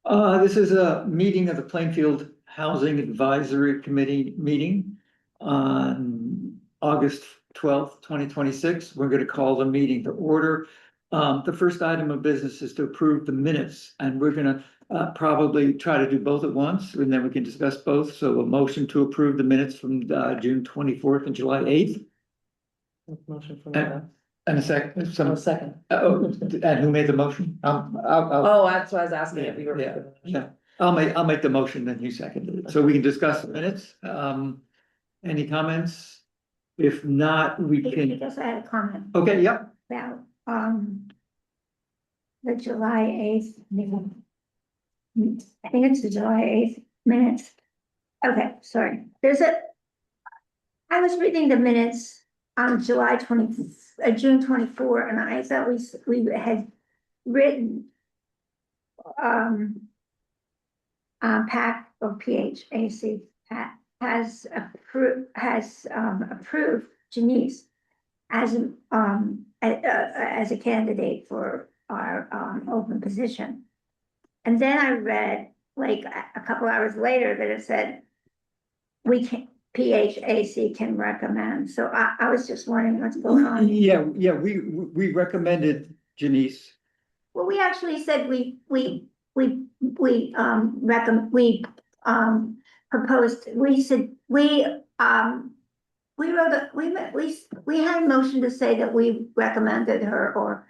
This is a meeting of the Plainfield Housing Advisory Committee meeting on August 12th, 2026. We're going to call the meeting to order. The first item of business is to approve the minutes, and we're going to probably try to do both at once, and then we can discuss both. So a motion to approve the minutes from June 24th and July 8th. Motion from And- the, And a second, second. and who made the motion? Oh, that's why I was asking if you were. Yeah, yeah. I'll make the motion, then you seconded it, so we can discuss the minutes. Any comments? If not, we I can, guess I had a comment okay, yep. about, the July 8th meeting. I think it's the July 8th minutes. Okay, sorry. I was reading the minutes on June 24, and I thought we had written PAC or PHAC has approved Janice as a candidate for our open position. And then I read like a couple hours later that it said PHAC can recommend. So I was just wondering what's going on. Yeah, we recommended Janice. Well, we actually said we proposed, we said, we had a motion to say that we recommended her or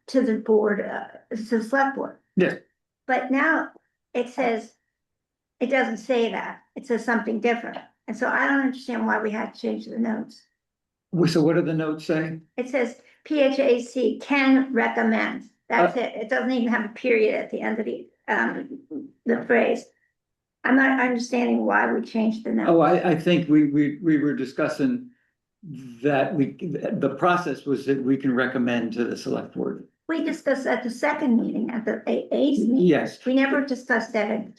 to the board, to the select board. Yeah. But now it says, it doesn't say that, it says something different. And so I don't understand why we had to change the notes. So what do the notes say? It says PHAC can recommend. That's it. It doesn't even have a period at the end of the phrase. I'm not understanding why we changed the note. Oh, I think we were discussing that the process was that we can recommend to the select board. We discussed at the second meeting, at the 8th meeting. Yes. We never discussed that at the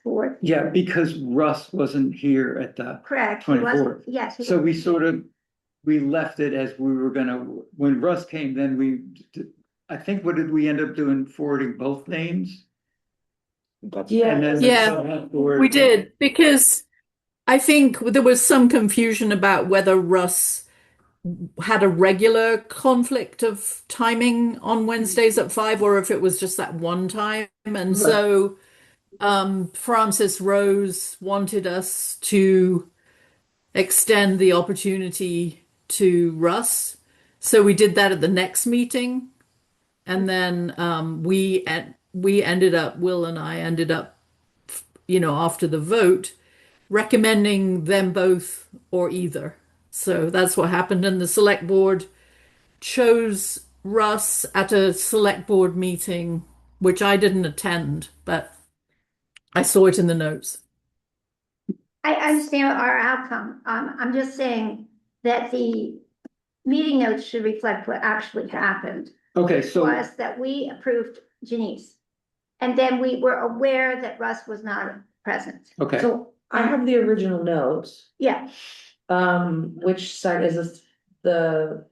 24th. Yeah, because Russ wasn't here at the Correct. He wasn't. 24th. Yes. So we left it as we were gonna, when Russ came, then I think, what did we end up doing, forwarding both names? And then the Yeah, select board- we did, because I think there was some confusion about whether Russ had a regular conflict of timing on Wednesdays at 5 or if it was just that one time. And so Francis Rose wanted us to extend the opportunity to Russ. So we did that at the next meeting. And then Will and I ended up, after the vote, recommending them both or either. So that's what happened. And the select board chose Russ at a select board meeting, which I didn't attend, but I saw it in the notes. I understand our outcome. I'm just saying that the meeting notes should reflect what actually happened. Okay, so, Was that we approved Janice. And then we were aware that Russ was not present. okay, So I have the original notes. Yeah, Which side is this,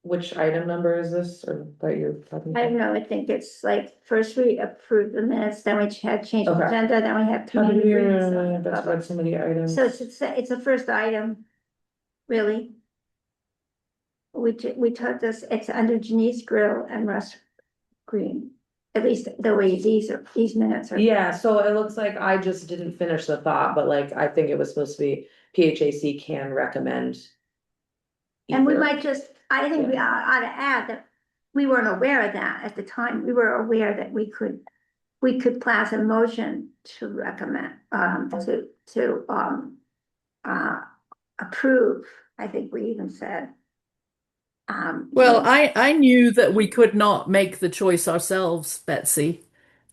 which item number is this, or that you're talking I don't about? know. I think it's like first we approved the minutes, then we had changed the Okay. agenda, then we had How did committee we, agreements on it, blah, that's blah. about so many items. So it's a first item, really. We took this, it's under Janice Grill and Russ Green, at least the way these minutes are. Yeah, so it looks like I just didn't finish the thought, but like, I think it was supposed to be PHAC can recommend. And we either. might just, I think we ought to add that we weren't aware of that at the time. We were aware that we could pass a motion to recommend, to approve, I think we even said. Well, I knew that we could not make the choice ourselves, Betsy.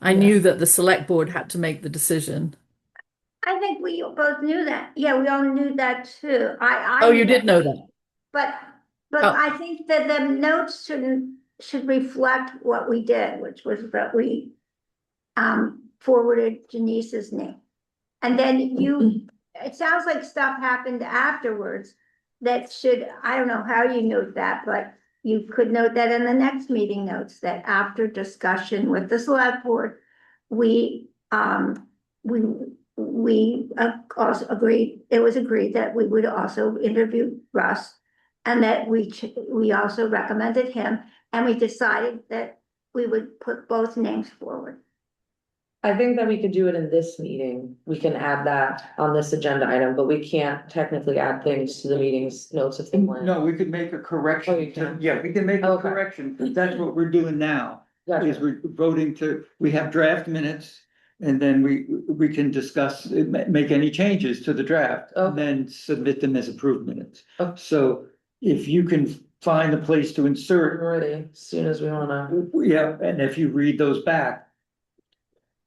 I knew that the select board had to make the decision. I think we both knew that. Yeah, we all knew that too. Oh, you did know that. But Oh. I think that the notes should reflect what we did, which was that we forwarded Janice's name. And then it sounds like stuff happened afterwards that I don't know how you note that, but you could note that in the next meeting notes, that after discussion with the select board, we also agreed, it was agreed that we would also interview Russ. And that we also recommended him, and we decided that we would put both names forward. I think that we could do it in this meeting. We can add that on this agenda item, but we can't technically add things to the meeting's notes if they want. No, we could make a Oh, correction. you can? Yeah, we can make a Okay. correction. That's what we're doing now. Is Gotcha. we're voting to, we have draft minutes. And then we can discuss, make any changes to the draft, and Okay. then submit them as approved minutes. Okay. So if you can find a place to We're insert, ready, as soon as we wanna. yeah, and if you read those back.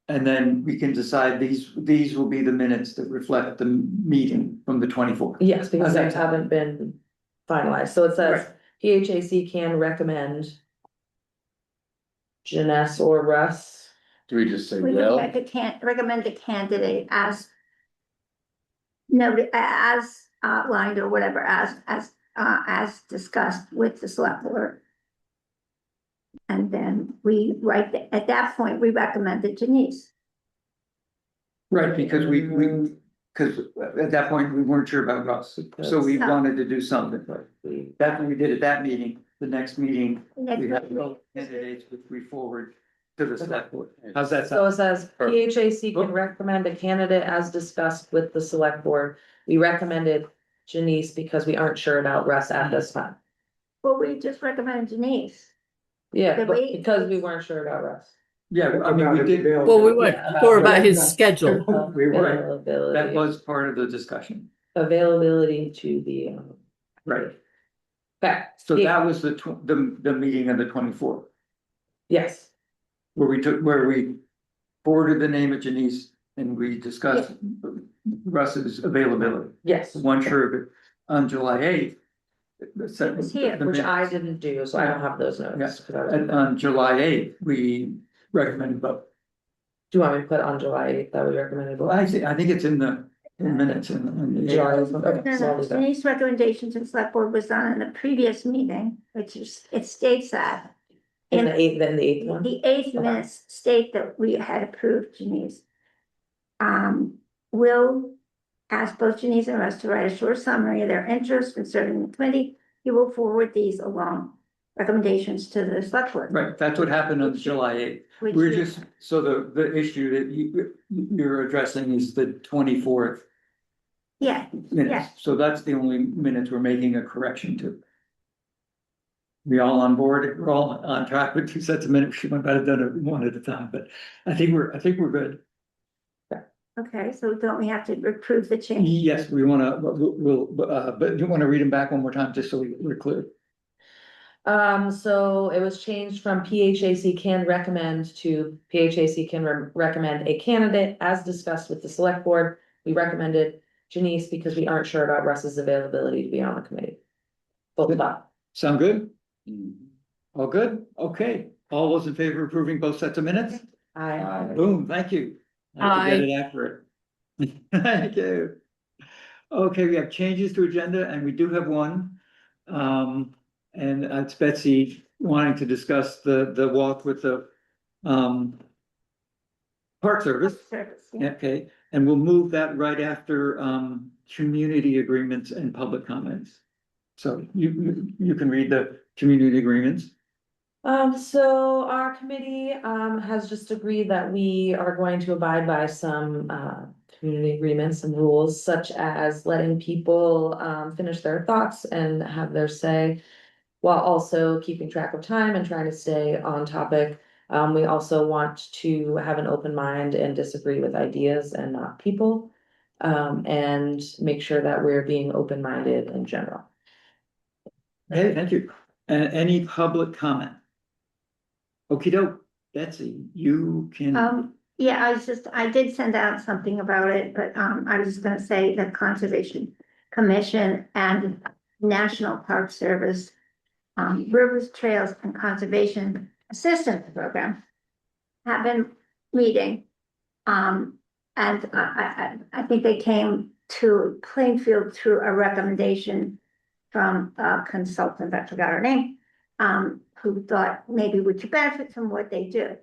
And then we can decide these will be the minutes that reflect the meeting from the 24th. Yes, because they Okay. haven't been finalized, so it says Right. PHAC can recommend. Janess or Russ, Do we just say We will? recommend the candidate as noted, as outlined or whatever, as discussed with the select board. And then at that point, we recommended Janice. Right, because because at that point, we weren't sure about Russ, so we Yes. wanted to do something. That's what we did at that meeting. The next meeting, Next we have meeting. both candidates, which we forward to the select board. How's that so sound? it says Perfect. PHAC can recommend a candidate as discussed with the select board. We recommended Janice because we aren't sure about Russ at this time. Well, we just recommended Janice. Yeah, The but way- because we weren't sure about Russ. Yeah, I mean, we did, Well, we weren't Yeah, sure about his Yeah. schedule. we were, that Availability, was part of the discussion, availability to the, right? okay. So that was the meeting of the 24th, Yes, where we forwarded the name of Janice and we discussed Russ's availability. yes, One sure of it, on July 8th. It was here, which I didn't do, so I don't have those notes. 'cause I was- And on July 8th, we recommended both. Do you want me to put on July 8th that we recommended? Well, I think it's in the minutes in the. July 8th, okay, No, so I'll no, do that. Janice's recommendation to the select board was done in the previous meeting, which is, it states that. In the eighth, then the eighth one? The eighth Okay. minutes state that we had approved Janice. Will ask both Janice and Russ to write a short summary of their interests concerning the committee. He will forward these along recommendations to the select board. Right, that's what happened on July 8th. which We're is- just, so the issue that you're addressing is the 24th Yeah, minutes. Yeah. So that's the only minutes we're making a correction to. We all on board, we're all on track with 2 sets of minutes. We might have done it one at a time, but I think we're good. okay, so don't we have to approve the change? Yes, we wanna, but you wanna read them back one more time, just so we're clear. So it was changed from PHAC can recommend to PHAC can recommend a candidate as discussed with the select board. We recommended Janice because we aren't sure about Russ's availability to be on the committee. Full stop. Sound good? Mhm. All good? Okay. All those in favor of approving both sets of minutes? I, Boom, thank you. I have to get it accurate. Thank you. Okay, we have changes to agenda and we do have one. And it's Betsy wanting to discuss the walk with the Park Service. Service, yeah. Okay, and we'll move that right after community agreements and public comments. So you can read the community agreements. so our committee, has just agreed that we are going to abide by some, community agreements and rules such as letting people, finish their thoughts and have their say. While also keeping track of time and trying to stay on topic. We also want to have an open mind and disagree with ideas and not people. And make sure that we're being open-minded in general. Hey, thank you. Any public comment? Okey doke, Betsy, you can, Yeah, I did send out something about it, but, I was just gonna say the Conservation Commission and National Park Service. Rivers, Trails and Conservation Assistance Program. Have been meeting. And I think they came to Plainfield through a recommendation. From a consultant, I forgot her name, who thought maybe we could benefit from what they do.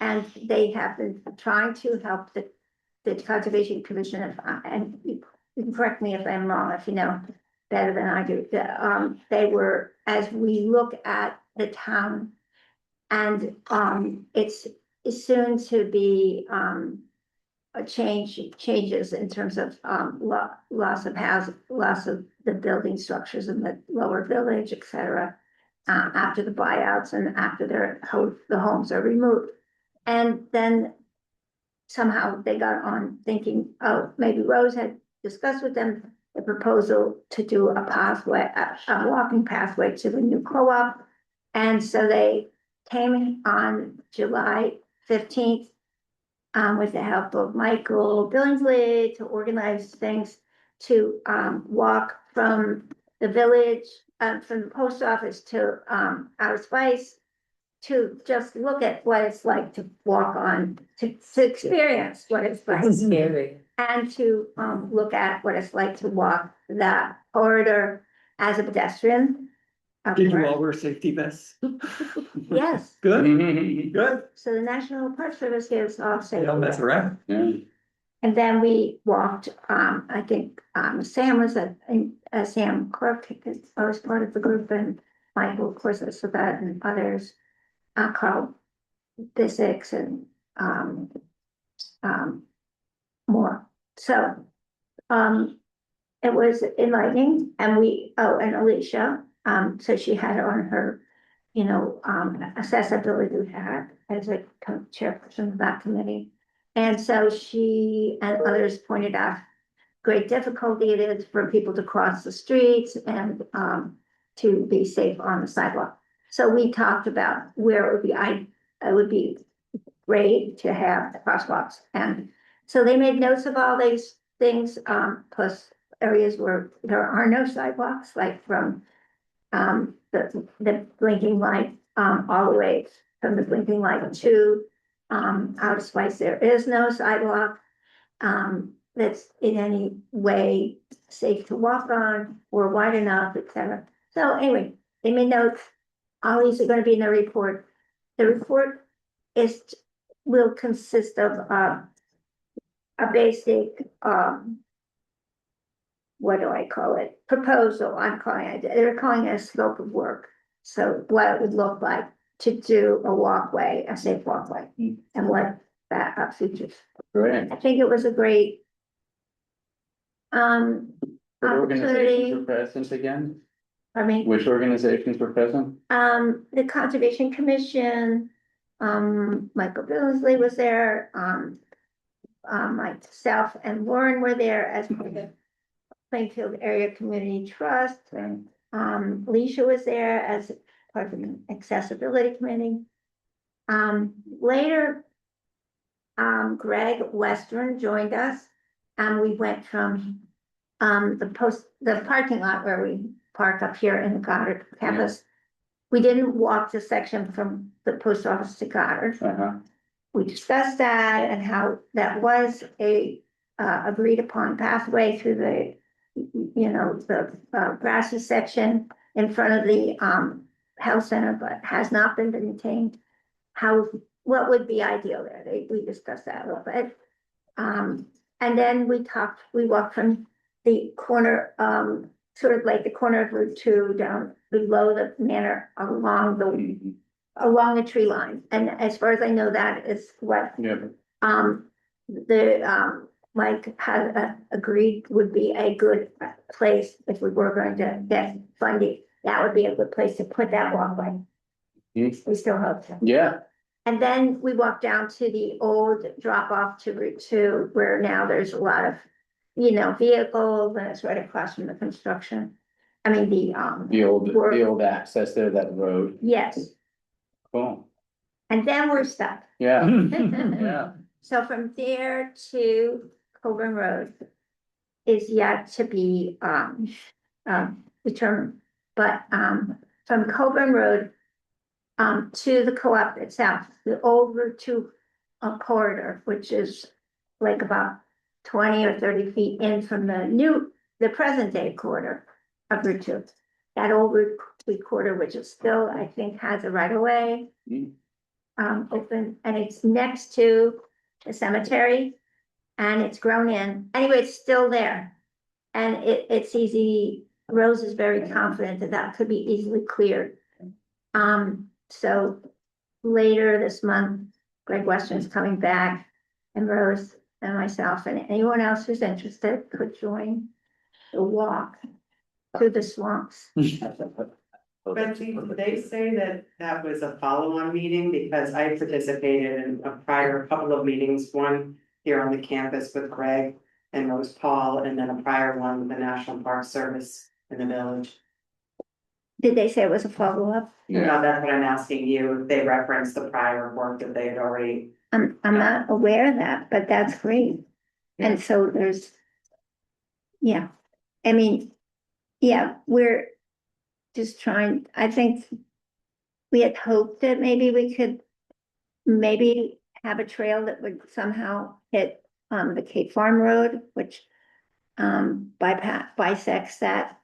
And they have been trying to help the Conservation Commission, and you can correct me if I'm wrong, if you know better than I do. They were, as we look at the town, and, it's soon to be, changes in terms of, loss of house, loss of the building structures in the lower village, et cetera. After the buyouts and after the homes are removed. And then somehow they got on thinking, oh, maybe Rose had discussed with them the proposal to do a pathway, a walking pathway to the new co-op. And so they came on July 15th with the help of Michael Billingsley to organize things to walk from the village, from the post office to Outer Spice, to just look at what it's like to walk on, to experience what it's like. Scary. And to look at what it's like to walk that corridor as a pedestrian. Did you all wear safety vests? Yes, Good, good. so the National Park Service gives off They safety don't mess vests. around. Yeah. And then we walked, I think, Sam was Sam Clark was part of the group, and Michael, of course, so that, and others, Carl Bissix and, more. So, it was enlightening, and and Alicia, so she had on her, accessibility hat as a chairperson of that committee. And so she and others pointed out great difficulty it is for people to cross the streets and to be safe on the sidewalk. So we talked about where it would be great to have crosswalks. And so they made notes of all these things, plus areas where there are no sidewalks, like from the blinking light all the way from the blinking light to Outer Spice. There is no sidewalk that's in any way safe to walk on or wide enough, etc. So anyway, they made notes. All these are going to be in the report. The report will consist of a basic what do I call it? Proposal. They're calling it a scope of work. So what it would look like to do a walkway, a safe walkway, and what that features. Great. I think it was a great What organizations opportunity. were present again? I mean, Which organizations were present? the Conservation Commission, Michael Billingsley was there, myself and Lauren were there as part of the Plainfield Area Community Trust. And Alicia was there as part of the Accessibility Committee. Later, Greg Western joined us, and we went from the parking lot where we park up here in the Goddard campus. We didn't walk the section from the post office to Goddard. We discussed that and how that was a agreed upon pathway through the grassy section in front of the health center, but has not been maintained. What would be ideal there? We discussed that a little bit. And then we walked from the corner, sort of like the corner of Route 2 down below the manor along the tree line. And as far as I know, that is what Mike had agreed would be a good place if we were going to get funding. That would be a good place to put that walkway. We still hope so. Yeah. And then we walked down to the old drop off to Route 2, where now there's a lot of, vehicles, and it's right across from the construction. I mean, The old access there, that road. yes, Cool. and then we're stuck. Yeah. Yeah. So from there to Coburn Road is yet to be determined. But from Coburn Road to the co-op itself, the old Route 2 corridor, which is like about 20 or 30 feet in from the present day corridor of Route 2. That old Route 2 corridor, which is still, I think, has a right of way. open, and it's next to the cemetery. And it's grown in, anyway, it's still there. And it's easy, Rose is very confident that that could be easily cleared. So later this month, Greg Western's coming back, and Rose and myself and anyone else who's interested could join the walk through the swamps. Betsy, did they say that that was a follow-on meeting? Because I participated in a prior couple of meetings, one here on the campus with Greg and Rose Paul, and then a prior one with the National Park Service in the village. Did they say it was a follow-up? Now, that's what I'm asking you, if they referenced the prior work that they had already. I'm not aware of that, but that's great. And so there's, yeah, I mean, yeah, we're just trying, I think we had hoped that maybe we could maybe have a trail that would somehow hit the Cape Farm Road, which bisects that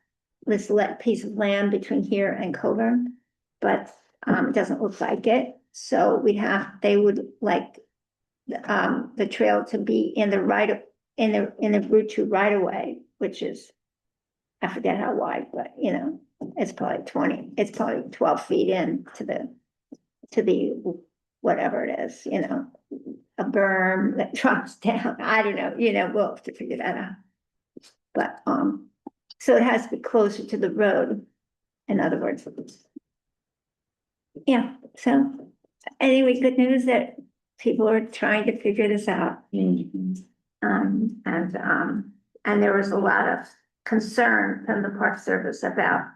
this piece of land between here and Coburn, but it doesn't look like it. So they would like the trail to be in the Route 2 right of way, which is, I forget how wide, but you know, it's probably 12 feet in to the whatever it is, you know, a berm that drops down. I don't know, you know, we'll have to figure that out. But so it has to be closer to the road, in other words. Yeah, so anyway, good news that people are trying to figure this out. And there was a lot of concern from the Park Service about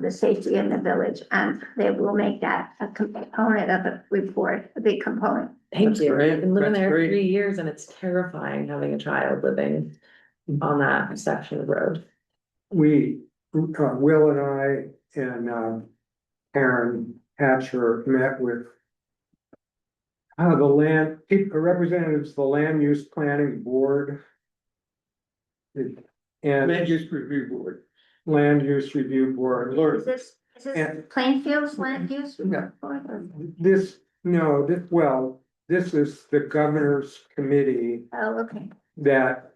the safety in the village, and they will make that a component of the report, a big component. Thank That's you. great. I've been living That's there great. 3 years and it's terrifying having a child living on that section of road. We, Will and I and Karen Hatcher met with representatives of the Land Use Planning Board and Land Use Review Board. Land Use Review Board. Is this And- Plainfield's land use? Yeah. This is the governor's committee Oh, okay. that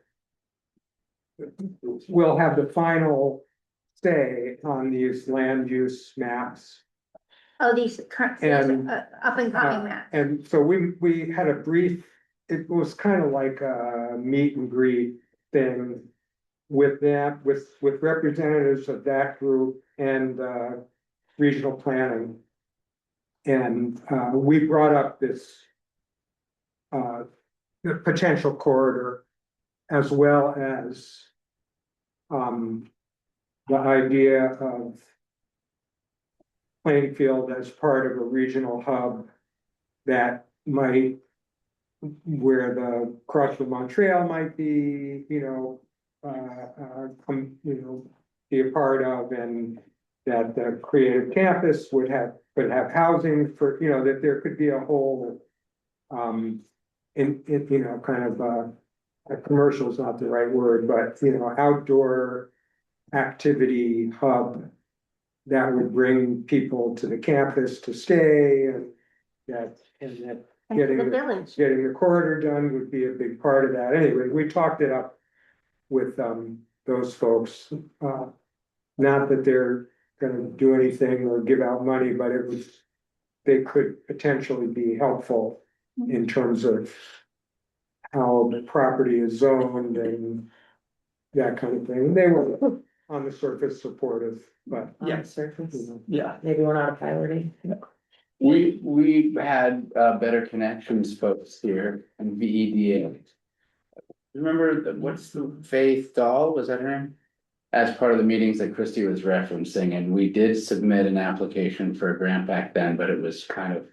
will have the final say on these land use maps. Oh, these current, And, up and coming maps. And so we had a brief, it was kind of like a meet and greet thing with them, with representatives of that group and regional planning. And we brought up this the potential corridor, as well as the idea of Plainfield as part of a regional hub that might, where the Cross from Montreal might be, be a part of, and that the creative campus could have housing for, that there could be a whole commercial is not the right word, but outdoor activity hub that would bring people to the campus to stay, and that And getting the the- village. getting the corridor done would be a big part of that. Anyway, we talked it up with those folks. Not that they're gonna do anything or give out money, but they could potentially be helpful in terms of how the property is zoned and that kind of thing. They were on the surface supportive, but On Yeah. the surface. Yeah. Maybe we're not a priority. We had Better Connections folks here and VEDA. Remember, what's the Faith Dahl, was that her name? As part of the meetings that Christie was referencing, and we did submit an application for a grant back then, but it was kind of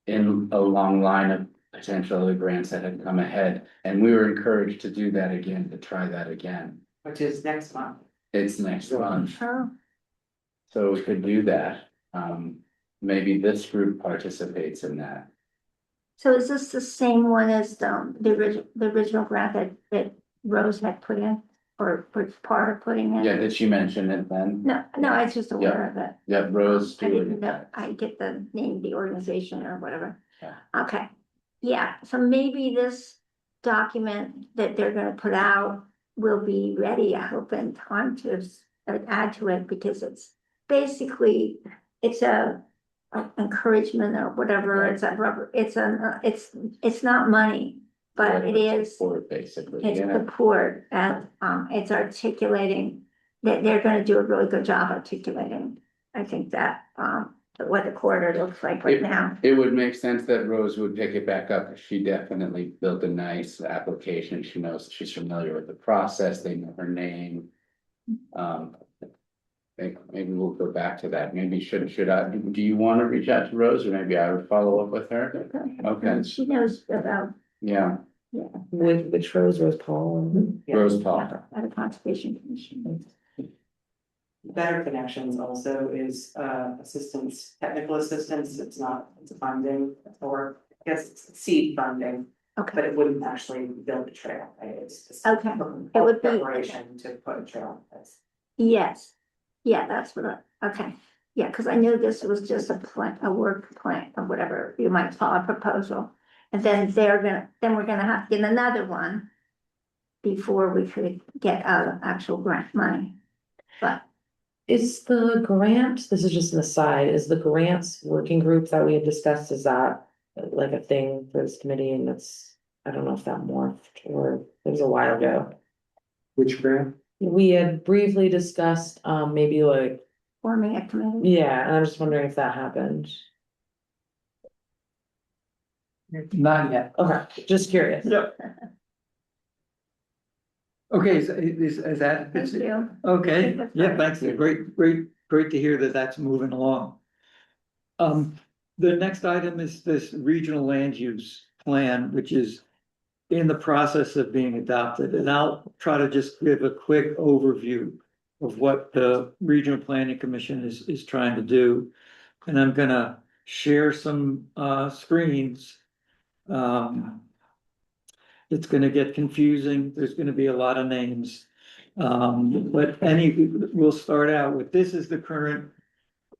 in a long line of potential other grants that had come ahead, and we were encouraged to do that again, to try that again. Which is next month. It's next month, Oh, so we could do that. Maybe this group participates in that. so is this the same one as the original grant that Rose had put in? or part of putting it. Yeah, did she mention it then? No, I was just aware of it. Yeah, Rose I didn't Stewart. know, I get the name of the organization or whatever. Yeah. Okay, yeah, so maybe this document that they're gonna put out will be ready, I hope, in time to add to it, because it's basically, it's a encouragement or whatever, it's a rubber, it's not money, but it is. Support, basically, It's yeah. support, and it's articulating, that they're gonna do a really good job articulating. I think that what the corridor looks like right now. It would make sense that Rose would pick it back up, because she definitely built a nice application, she knows, she's familiar with the process, they know her name. Maybe we'll go back to that, maybe should I, do you wanna reach out to Rose, or maybe I would follow up with her? Okay. She knows about, Yeah, Which Rose Paul? Rose Paul. at a conservation commission. Better Connections also is assistance, technical assistance, it's not, it's funding, or I guess it's seed funding, but Okay, it wouldn't actually build a trail, right? It's just. Okay. It would be- Preparation to put a trail in place. yes, yeah, that's what okay, yeah, because I knew this was just a work plan, or whatever you might call a proposal. And then we're gonna have to get another one before we could get actual grant money. But Is the grant, this is just an aside, is the grants working group that we had discussed, is that like a thing for this committee, and it's, I don't know if that morphed, or it was a while ago. Which grant? We had briefly discussed, maybe like, forming a committee, yeah, and I'm just wondering if that happened. Not yet. Okay, just curious. Yep. Okay, is that? thank you. Okay, That's yeah, fine. thanks, great to hear that that's moving along. The next item is this regional land use plan, which is in the process of being adopted, and I'll try to just give a quick overview of what the Regional Planning Commission is trying to do. And I'm gonna share some screens. It's gonna get confusing, there's gonna be a lot of names. But we'll start out with, this is the current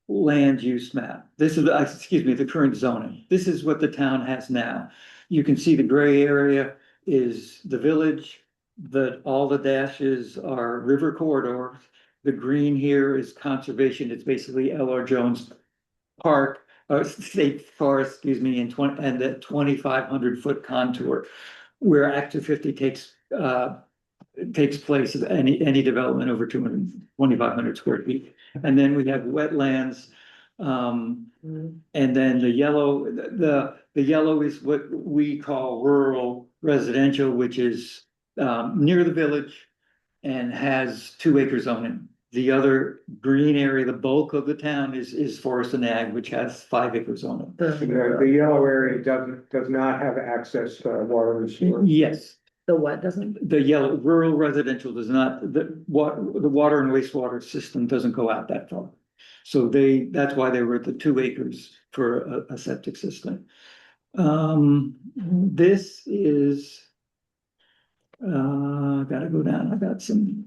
land use map. This is, the current zoning. This is what the town has now. You can see the gray area is the village, all the dashes are river corridors. The green here is conservation, it's basically L.R. Jones Park, State Forest, excuse me, and the 2,500-foot contour, where Act 250 takes place of any development over 2,500 square feet. And then we have wetlands, and then the yellow is what we call rural residential, which is near the village and has 2 acre zoning. The other green area, the bulk of the town is forest and ag, which has 5 acre zoning. The yellow area does not have access to water and sewer. Yes, The what doesn't? the yellow rural residential does not, the water and wastewater system doesn't go out that far. So that's why they were at the 2 acres for a septic system. This is, gotta go down, I got some.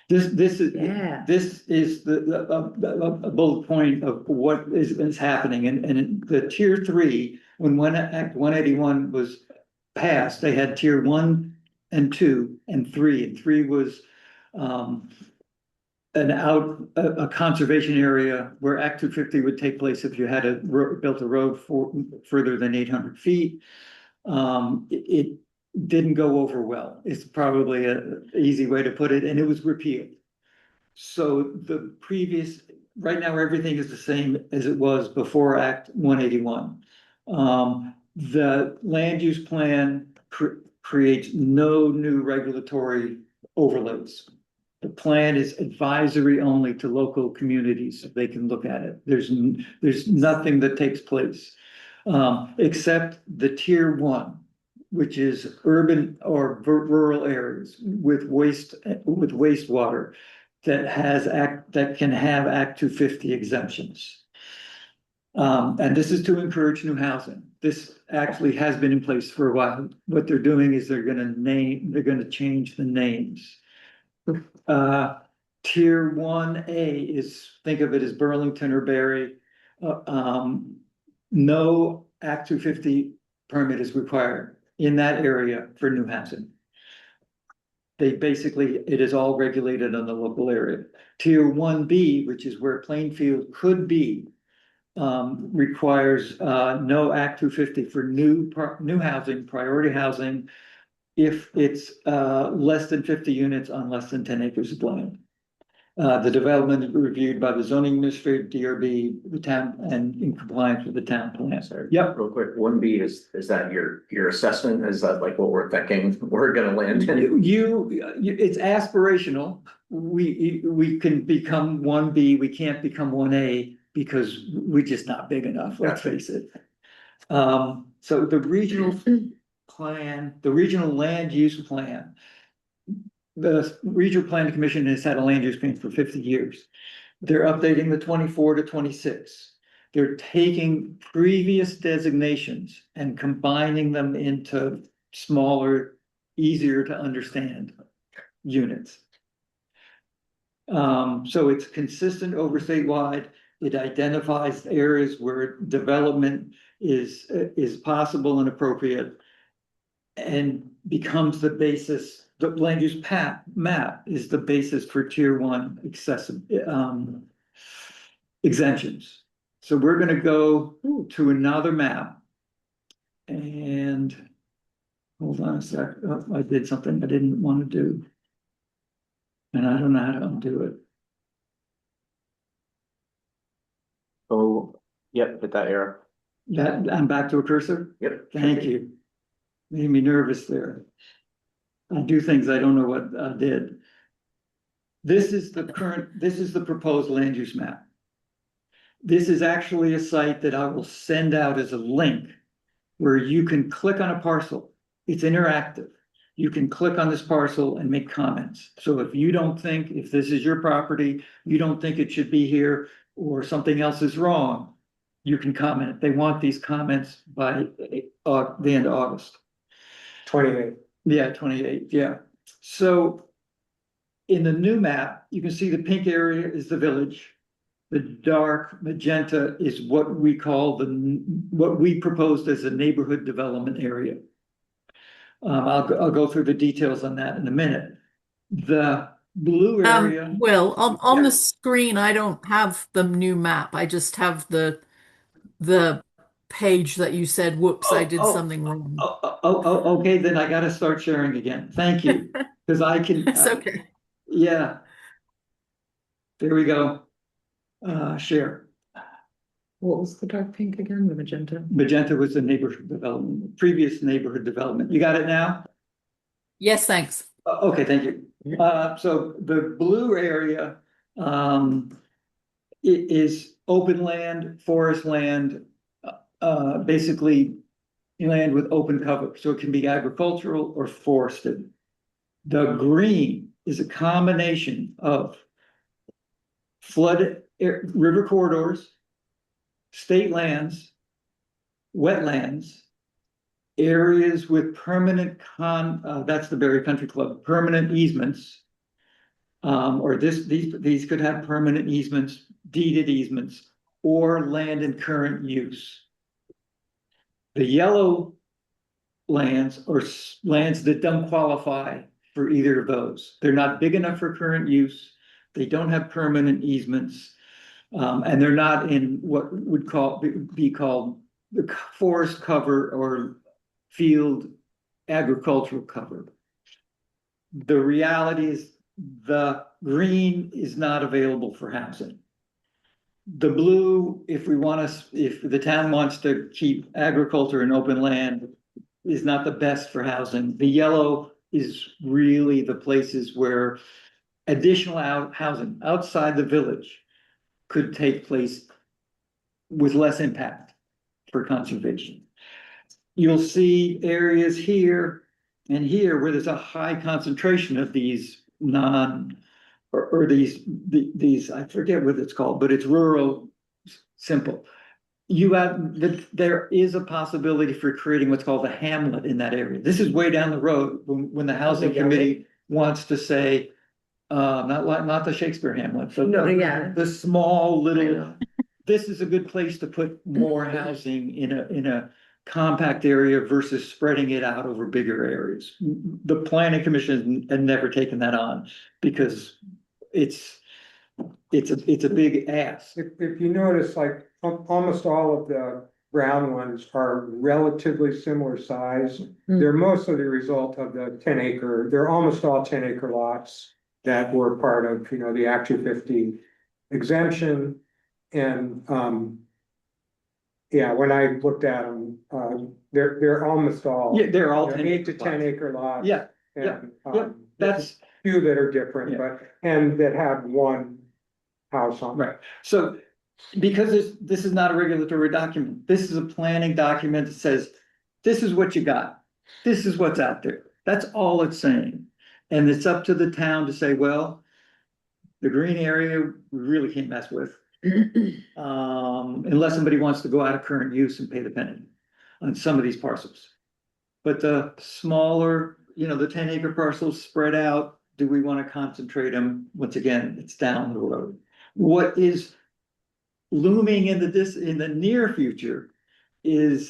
This is, Yeah. this is a bullet point of what is happening, and the tier 3, when Act 181 was passed, they had tier 1 and 2 and 3, and 3 was a conservation area where Act 250 would take place if you had built a road further than 800 feet. It didn't go over well. It's probably an easy way to put it, and it was repealed. So right now, everything is the same as it was before Act 181. The land use plan creates no new regulatory overlays. The plan is advisory only to local communities, so they can look at it. There's nothing that takes place, except the tier 1, which is urban or rural areas with wastewater that can have Act 250 exemptions. And this is to encourage new housing. this actually has been in place for a while. What they're doing is they're gonna change the names. Tier 1A is, think of it as Burlington or Barry. No Act 250 permit is required in that area for new housing. It is all regulated on the local area. Tier 1B, which is where Plainfield could be, requires no Act 250 for new housing, priority housing, if it's less than 50 units on less than 10 acres of land. The development is reviewed by the zoning administrator, DRB, the town, and in compliance with the town plan. Sorry. Yep. Real quick, 1B is that your assessment? Is that like what we're thinking we're gonna land in? It's aspirational. We can become 1B, we can't become 1A because we're just not big enough, let's face it. So the regional plan, the regional land use plan. The Regional Planning Commission has had a land use plan for 50 years. They're updating the 24 to 26. They're taking previous designations and combining them into smaller, easier to understand units. So it's consistent over statewide. It identifies areas where development is possible and appropriate and becomes the basis. The land use map is the basis for tier 1 exemptions. So we're gonna go to another map. And hold on a sec, I did something I didn't want to do. And I don't know how to undo it. Oh, yep, hit that arrow. I'm back to a cursor? Yep. Thank you. Made me nervous there. I do things I don't know what I did. This is the proposed land use map. This is actually a site that I will send out as a link where you can click on a parcel. It's interactive. You can click on this parcel and make comments. So if you don't think, if this is your property, you don't think it should be here or something else is wrong, you can comment. They want these comments by the end of August. 28. Yeah, 28, yeah. So in the new map, you can see the pink area is the village. The dark magenta is what we call what we proposed as a neighborhood development area. I'll go through the details on that in a minute. The blue area. Will, on Yeah. the screen, I don't have the new map. I just have the page that you said, whoops, I did something wrong. Okay, then I gotta start sharing again. Thank you, because I can. It's okay. Yeah. There we go. Share. What was the dark pink again? The magenta? Magenta was the neighborhood development, previous neighborhood development. You got it now? Yes, thanks. Okay, thank you. So the blue area, it is open land, forest land, basically land with open cover. So it can be agricultural or forested. The green is a combination of river corridors, state lands, wetlands, areas with permanent that's the Berry Country Club, permanent easements. Or these could have permanent easements, deeded easements, or land in current use. The yellow lands are lands that don't qualify for either of those. They're not big enough for current use. They don't have permanent easements. And they're not in what would be called the forest cover or field agricultural cover. The reality is the green is not available for housing. The blue, if the town wants to keep agriculture and open land, is not the best for housing. The yellow is really the places where additional housing outside the village could take place with less impact for conservation. You'll see areas here and here where there's a high concentration of these these, I forget what it's called, but it's rural, simple. you have, there is a possibility for creating what's called a hamlet in that area. This is way down the road when the housing Okay, committee wants to say, not the Shakespeare Hamlet, but No, yeah. the small I little, know. this is a good place to put more housing in a compact area versus spreading it out over bigger areas. The planning commission had never taken that on because it's a big ask. If you notice, like, almost all of the brown ones are relatively similar size. Hmm. They're mostly the result of the 10-acre, they're almost all 10-acre lots that were part of, the Act 250 exemption. And, yeah, when I looked at them, they're almost all. Yeah, they're all 8 to 10 10 acre lots. Yeah, And, yeah, that's. few that are different, Yeah. and that have one house on. Right, so because this is not a regulatory document, this is a planning document that says, this is what you got. This is what's out there. That's all it's saying. And it's up to the town to say, well, the green area, we really can't mess with. Unless somebody wants to go out of current use and pay the penalty on some of these parcels. But the smaller, the 10-acre parcels spread out, do we want to concentrate them? Once again, it's down the road. What is looming in the near future is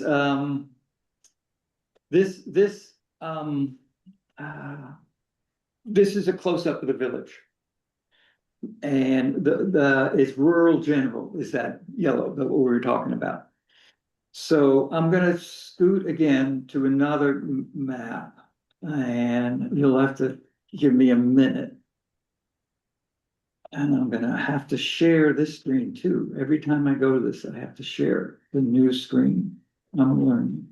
this is a close-up of the village. And it's rural general is that yellow, that what we were talking about. So I'm gonna scoot again to another map, and you'll have to give me a minute. And I'm gonna have to share this screen too. Every time I go to this, I have to share the new screen. I'm learning.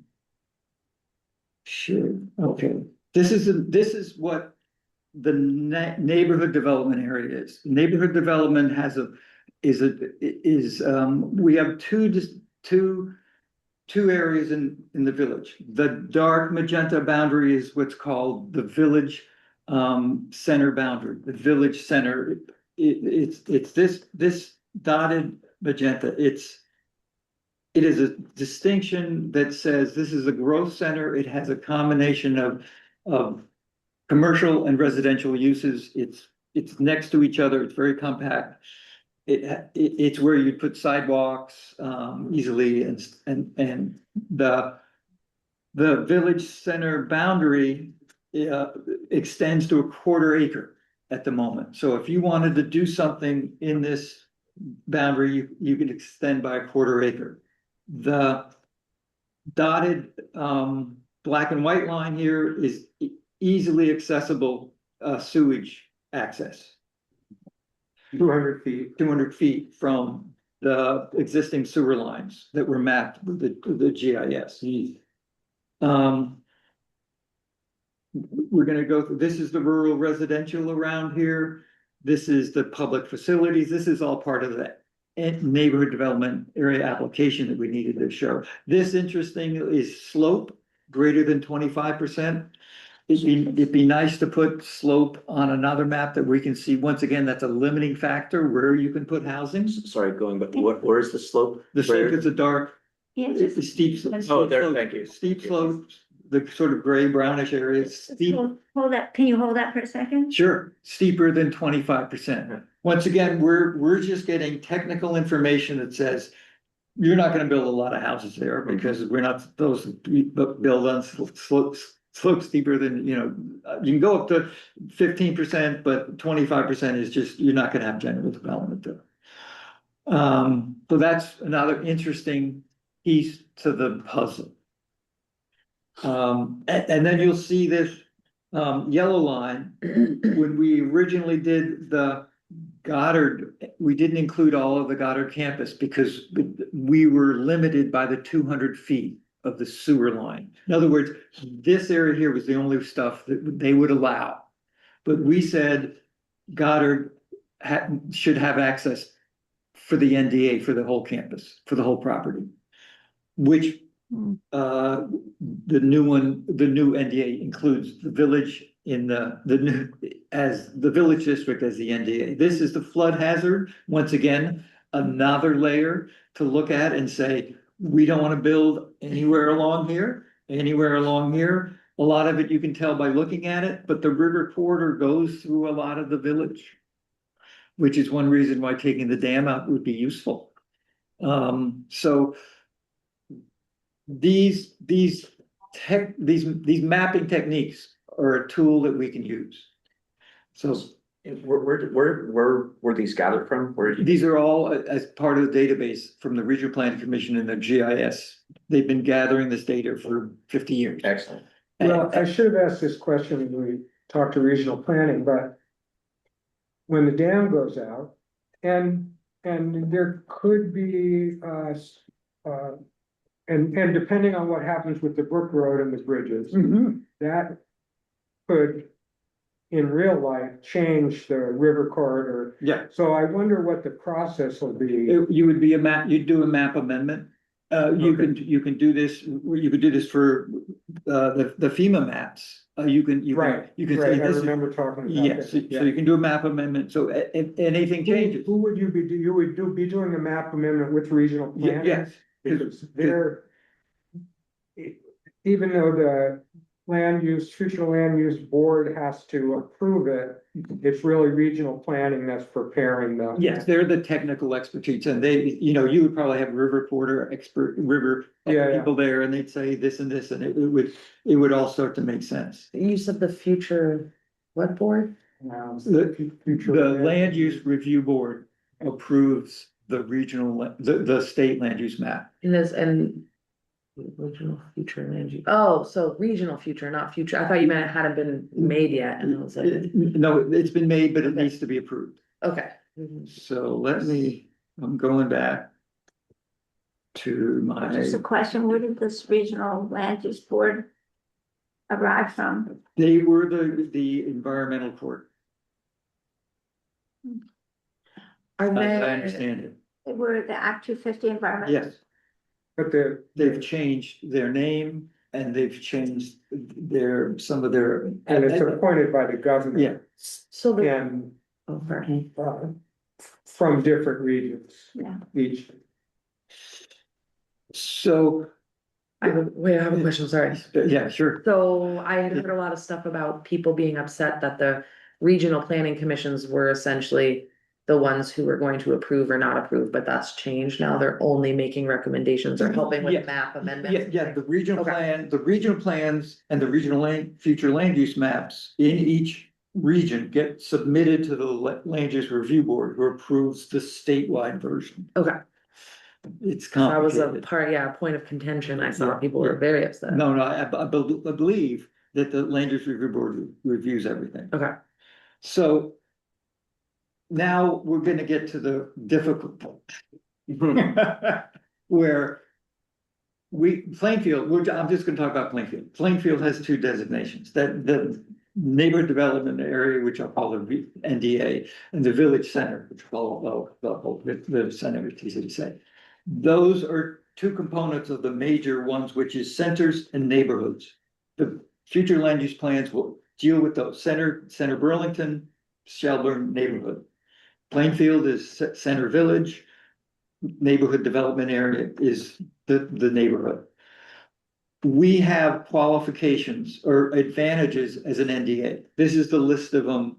Share, okay. This is what the neighborhood development area is. Neighborhood development we have two areas in the village. The dark magenta boundary is what's called the village center boundary. The village center, it's this dotted magenta. It is a distinction that says this is a growth center. It has a combination of commercial and residential uses. It's next to each other. It's very compact. It's where you put sidewalks easily, and the village center boundary extends to a 1/4 acre at the moment. So if you wanted to do something in this boundary, you can extend by a 1/4 acre. The dotted black and white line here is easily accessible sewage access. 200 feet. 200 feet from the existing sewer lines that were mapped with the GIS. We're gonna go through, this is the rural residential around here. This is the public facilities. This is all part of that neighborhood development area application that we needed to show. This interesting is slope greater than 25%. It'd be nice to put slope on another map that we can see. Once again, that's a limiting factor where you can put housing. Sorry, going, but where's the slope? The slope is a dark, Yeah, it's a just, steep. Oh, there, thank you. Steep slopes, the sort of gray brownish areas, steep, hold that, can you hold that for a second? sure, steeper than 25%. Once again, we're just getting technical information that says you're not gonna build a lot of houses there because we're not, those build on slopes steeper than, you can go up to 15%, but 25% is just, you're not gonna have general development there. So that's another interesting piece to the puzzle. And then you'll see this yellow line. When we originally did the Goddard, we didn't include all of the Goddard campus because we were limited by the 200 feet of the sewer line. In other words, this area here was the only stuff that they would allow. But we said Goddard should have access for the NDA, for the whole campus, for the whole property. Which the new NDA includes the village in the new, as the village district as the NDA. This is the flood hazard. Once again, another layer to look at and say, we don't want to build anywhere along here, anywhere along here. A lot of it you can tell by looking at it, but the river corridor goes through a lot of the village. Which is one reason why taking the dam out would be useful. So these mapping techniques are a tool that we can use. So Where were these gathered from? Where? these are all as part of the database from the Regional Planning Commission and the GIS. They've been gathering this data for 50 years. Excellent. Well, I should have asked this question when we talked to regional planning, but when the dam goes out and there could be, and depending on what happens with the Brook Road and the bridges, that could in real life change the river corridor. Yeah, So I wonder what the process will be. you would be you'd do a map amendment. You can do this, you could do this for the FEMA maps. You can say Right, I this is. remember talking about Yes, so that. you can do a map amendment, so if anything changes. Who would you be doing a map amendment with regional planning? Yes, Because they're, even though the future land use board has to approve it, it's really regional planning that's preparing the. yes, they're the technical expertise, and they, you would probably have river porter expert, Yeah. people there, and they'd say this and this, and it would all start to make sense. You said the future, what board? The land use review board approves the the state land use map. And this, and original future land use, oh, so regional future, not future, I thought you meant it hadn't been made yet, and I was like, No, it's been made, but it needs to be approved. okay. So I'm going back to Just a question, where did this regional land use board arrive from? they were the environmental court, Are as I they, understand it. They were the Act 250 environmental. Yes, But they've changed their name and they've changed some of their. and it's appointed by the governor. Yeah, so the, And, oh, sorry. from different regions. Yeah. Each. so, I have a question, sorry. yeah, sure. So I had heard a lot of stuff about people being upset that the regional planning commissions were essentially the ones who were going to approve or not approve, but that's changed now. They're only making recommendations or helping Yeah. with map amendments. Yeah, the regional Okay. plans and the future land use maps in each region get submitted to the land use review board, who approves the statewide version. Okay, It's that was a complicated. point of contention. I saw Yeah, people were yeah. very upset. No, I believe that the land use review board reviews everything. Okay, So now we're gonna get to the difficult part. Where Plainfield, I'm just gonna talk about Plainfield. Plainfield has two designations, that the neighborhood development area, which I'll call the NDA, and the village center, which I'll call the center, it's easy to say. Those are two components of the major ones, which is centers and neighborhoods. The future land use plans will deal with those, center Burlington, Shelburne neighborhood. Plainfield is center village. Neighborhood development area is the neighborhood. We have qualifications or advantages as an NDA. This is the list of them.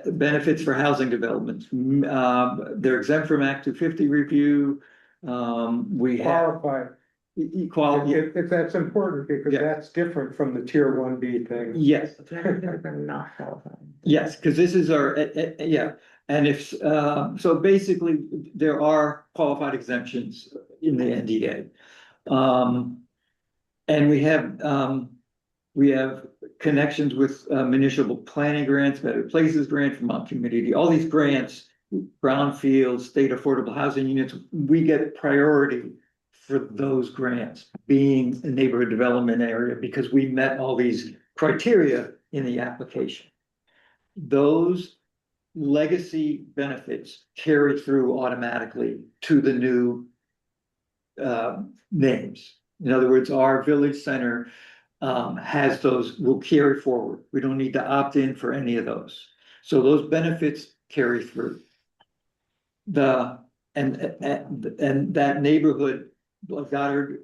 Benefits for housing developments. They're exempt from Act 250 review. We have Qualified. equality. If that's important, because Yeah. that's different from the tier 1B thing. Yes, they're not qualified. yes, because this is our, yeah, and if, so basically, there are qualified exemptions in the NDA. And we have connections with municipal planning grants, Better Places grant, Vermont Community, all these grants, brownfield, state affordable housing units, we get priority for those grants, being a neighborhood development area, because we met all these criteria in the application. Those legacy benefits carry through automatically to the new names. In other words, our village center has those, will carry forward. We don't need to opt in for any of those. So those benefits carry through. The and that neighborhood, like Goddard,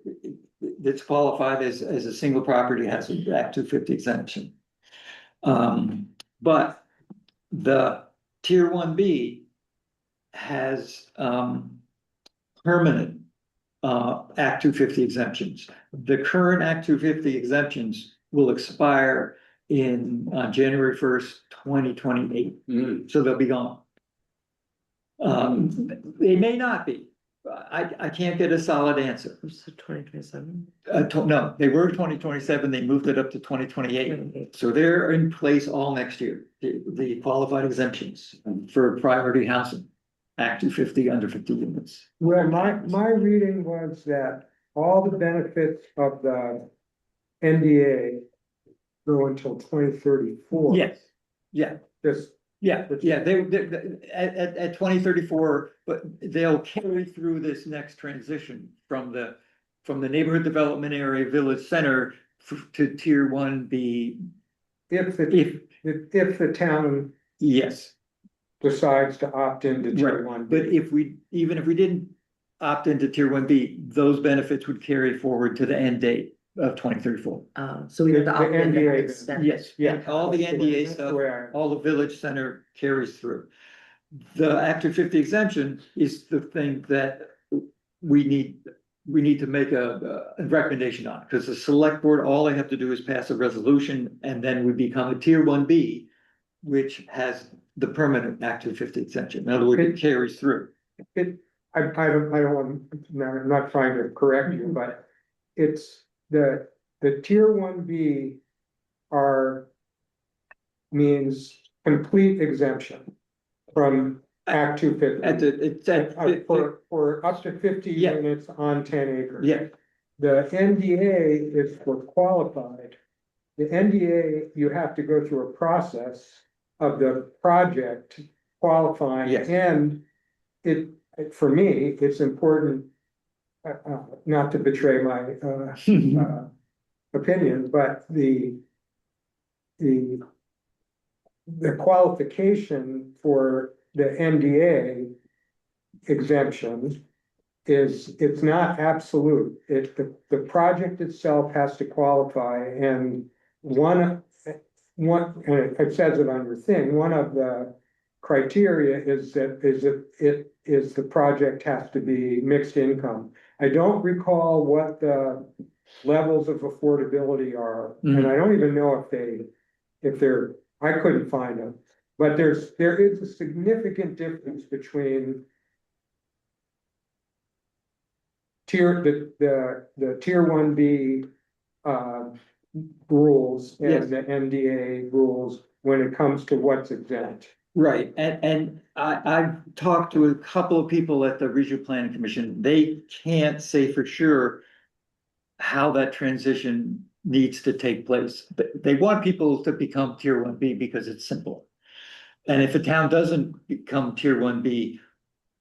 that's qualified as a single property has an Act 250 exemption. But the tier 1B has permanent Act 250 exemptions. The current Act 250 exemptions will expire in January 1st, 2028. So they'll be gone. They may not be. I can't get a solid answer. 2027. No, they were 2027, they moved it up to 2028. So they're in place all next year, the qualified exemptions for priority housing. Act 250 under 50 units. Well, my reading was that all the benefits of the NDA go until 2034. Yes, yeah, Just, yeah, they at 2034, but they'll carry through this next transition from the neighborhood development area, village center to tier 1B. if the town Yes, decides to opt into tier right, one. but even if we didn't opt into tier 1B, those benefits would carry forward to the end date of 2034. So we have to The opt in to NDA extend. Yes, Yeah. all the NDA That's stuff, where all the village center carries through. The Act 250 exemption is the thing that we need to make a recommendation on, because the select board, all they have to do is pass a resolution, and then we become a tier 1B, which has the permanent Act 250 exemption. In other words, it carries through. I don't want, I'm not trying to correct you, but it's the tier 1B means complete exemption from Act 250. For up to 50 Yeah. units on 10 acres. Yeah, The NDA is for qualified. The NDA, you have to go through a process of the project qualifying. Yes. And for me, it's important, not to betray my, opinion, but the qualification for the NDA exemption it's not absolute. The project itself has to qualify, and one, and it says it on your thing, one of the criteria is the project has to be mixed income. I don't recall what the levels of affordability are, and I don't even know if they're, I couldn't find them. But there is a significant difference between the tier 1B rules Yes. and the NDA rules when it comes to what's exempt. right, and I've talked to a couple of people at the Regional Planning Commission. They can't say for sure how that transition needs to take place. But they want people to become tier 1B because it's simple. And if a town doesn't become tier 1B,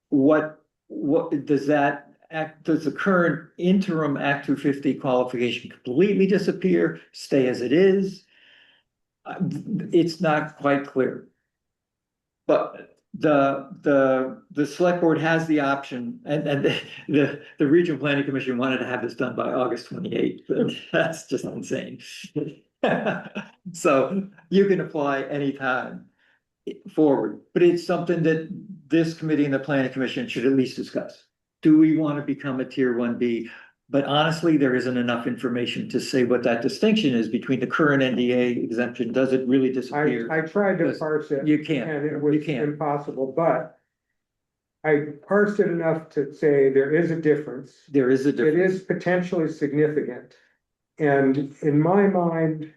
what does that act, does the current interim Act 250 qualification completely disappear, stay as it is? It's not quite clear. But the select board has the option, and the Regional Planning Commission wanted to have this done by August 28th, but that's just insane. So you can apply anytime forward, but it's something that this committee and the Planning Commission should at least discuss. Do we want to become a tier 1B? But honestly, there isn't enough information to say what that distinction is between the current NDA exemption. Does it really disappear? I tried to Yes. parse it. You can't. And it You was can't. impossible, but I parsed it enough to say there is a difference. There is a It difference. is potentially significant. And in my mind,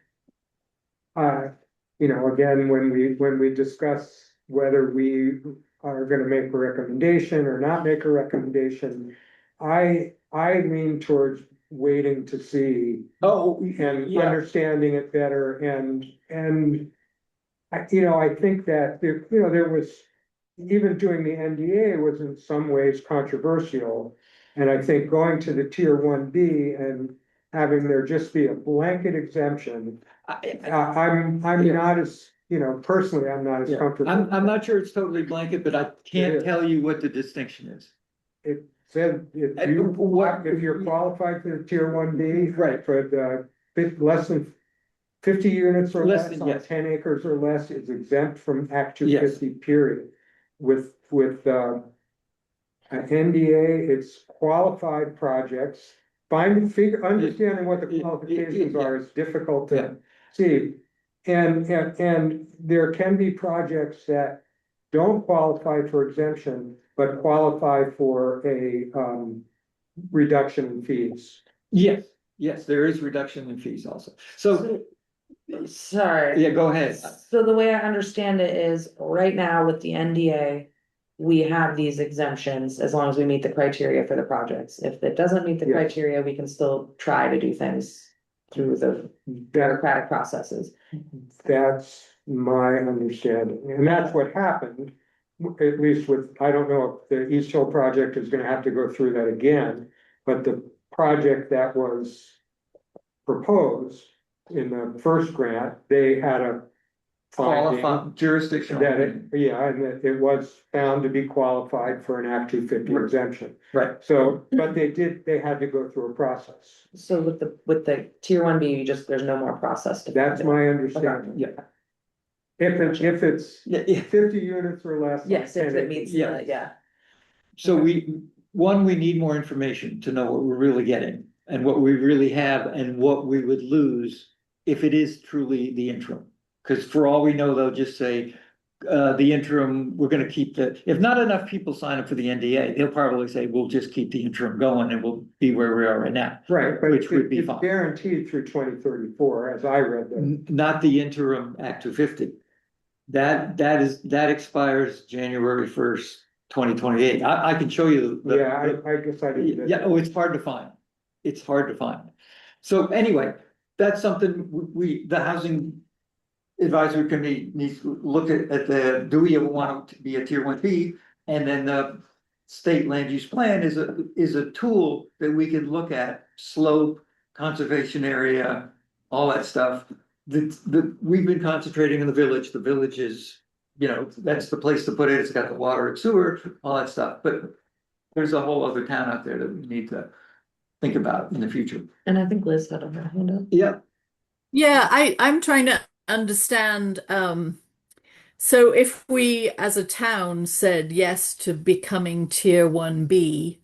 again, when we discuss whether we are gonna make a recommendation or not make a recommendation, I lean towards waiting to see Oh, and yeah, understanding it better and I think that there was, even doing the NDA was in some ways controversial. And I think going to the tier 1B and having there just be a blanket exemption, I'm not as, personally, I'm not as yeah. comfortable. I'm not sure it's totally blanket, but I It can't is. tell you what the distinction is. it said, if And you, what- if you're qualified for the tier 1B. Right. For the less than 50 units or Less less than, on yes. 10 acres or less is exempt from Act Yes. 250 period. With an NDA, it's qualified projects. Understanding what the qualifications are is difficult Yeah. to see. And there can be projects that don't qualify for exemption, but qualify for a reduction in fees. Yes, yes, there is reduction in fees also. So, Sorry. yeah, go ahead. So the way I understand it is, right now with the NDA, we have these exemptions as long as we meet the criteria for the projects. If it doesn't meet the Yes. criteria, we can still try to do things through the That, bureaucratic processes. that's my understanding, and that's what happened. At least with, I don't know if the East Hill project is gonna have to go through that again, but the project that was proposed in the first grant, they had a finding Qualified jurisdictional. that it, yeah, and that it was found to be qualified for an Act 250 Right. exemption. Right, So, but they had to go through a process. So with the tier 1B, you just, there's no more process to. That's my understanding. yeah, If it's yeah. 50 units or less. on Yes, if 10 it acres. meets, Yeah. yeah. So we need more information to know what we're really getting and what we really have and what we would lose if it is truly the interim. Because for all we know, they'll just say, the interim, we're gonna keep if not enough people sign up for the NDA, they'll probably say, we'll just keep the interim going and we'll be where we are right now. Right, but Which would be it's fine. guaranteed through 2034, as I read them. Not the interim Act 250. That expires January 1st, 2028. I can show you the. Yeah, I guess I didn't. Yeah, oh, it's hard to find. It's hard to find. So anyway, that's something the housing advisory committee needs to look at do we want it to be a tier 1B? And then the state land use plan is a tool that we can look at, slope, conservation area, all that stuff. We've been concentrating in the village is, that's the place to put it. It's got the water and sewer, all that stuff, but there's a whole other town out there that we need to think about in the future. And I think Liz had her hand up. Yeah, Yeah, I'm trying to understand. So if we as a town said yes to becoming tier 1B,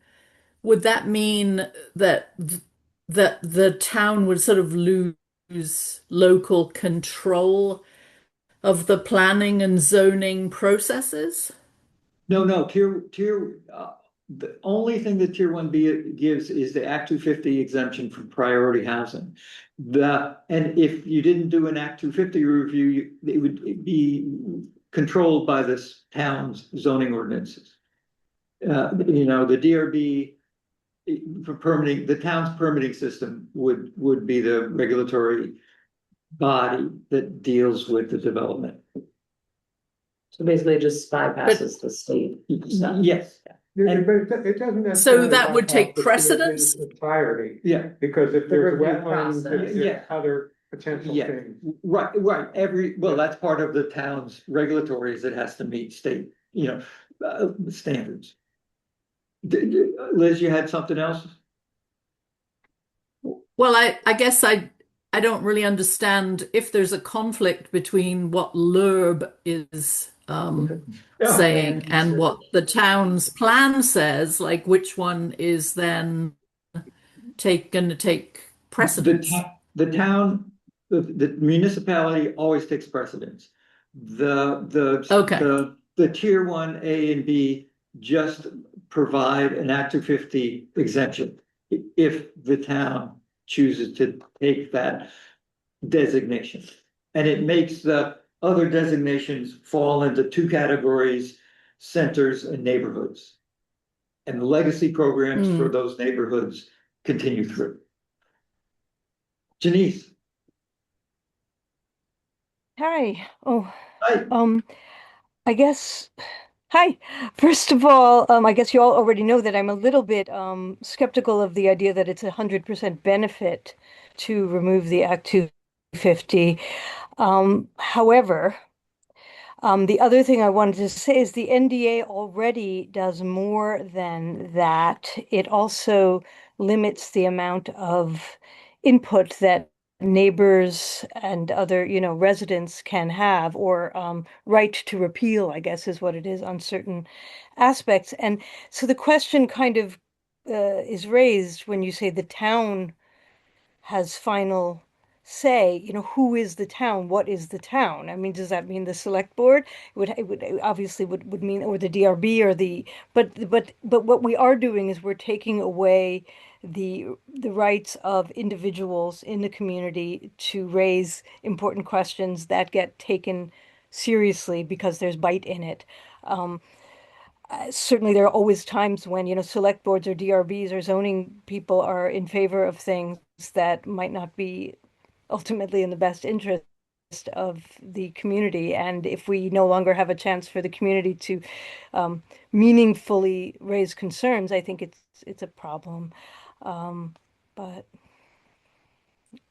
would that mean that the town would sort of lose local control of the planning and zoning processes? no, the only thing that tier 1B gives is the Act 250 exemption from priority housing. And if you didn't do an Act 250 review, it would be controlled by this town's zoning ordinances. The DRB for permitting, the town's permitting system would be the regulatory body that deals with the development. So basically it just bypasses the state stuff. Yes, But it doesn't necessarily. that would take bypass the precedence? Entirety, yeah, because if The there's review wetlands, process. if Yeah. there's other potential Yeah. things. right, that's part of the town's regulatories that has to meet state, standards. Liz, you had something else? Well, I guess I don't really understand if there's a conflict between what LURB is saying and what the town's plan says, like which one is then going to take precedence. The town, the municipality always takes precedence. Okay. The tier 1A and B just provide an Act 250 exemption if the town chooses to take that designation. And it makes the other designations fall into two categories: centers and neighborhoods. And the legacy programs for those neighborhoods continue through. Janice. Hi. Oh, Hi. I guess, hi. First of all, I guess you all already know that I'm a little bit skeptical of the idea that it's 100% benefit to remove the Act 250. However, The other thing I wanted to say is the NDA already does more than that. It also limits the amount of input that neighbors and other, residents can have, or right to repeal, I guess is what it is on certain aspects. And so the question kind of is raised when you say the town has final say, who is the town? What is the town? I mean, does that mean the select board? It would obviously would mean, or the DRB, or but what we are doing is we're taking away the rights of individuals in the community to raise important questions that get taken seriously because there's bite in it. Certainly there are always times when, select boards or DRBs or zoning people are in favor of things that might not be ultimately in the best interest of the community. And if we no longer have a chance for the community to meaningfully raise concerns, I think it's a problem. But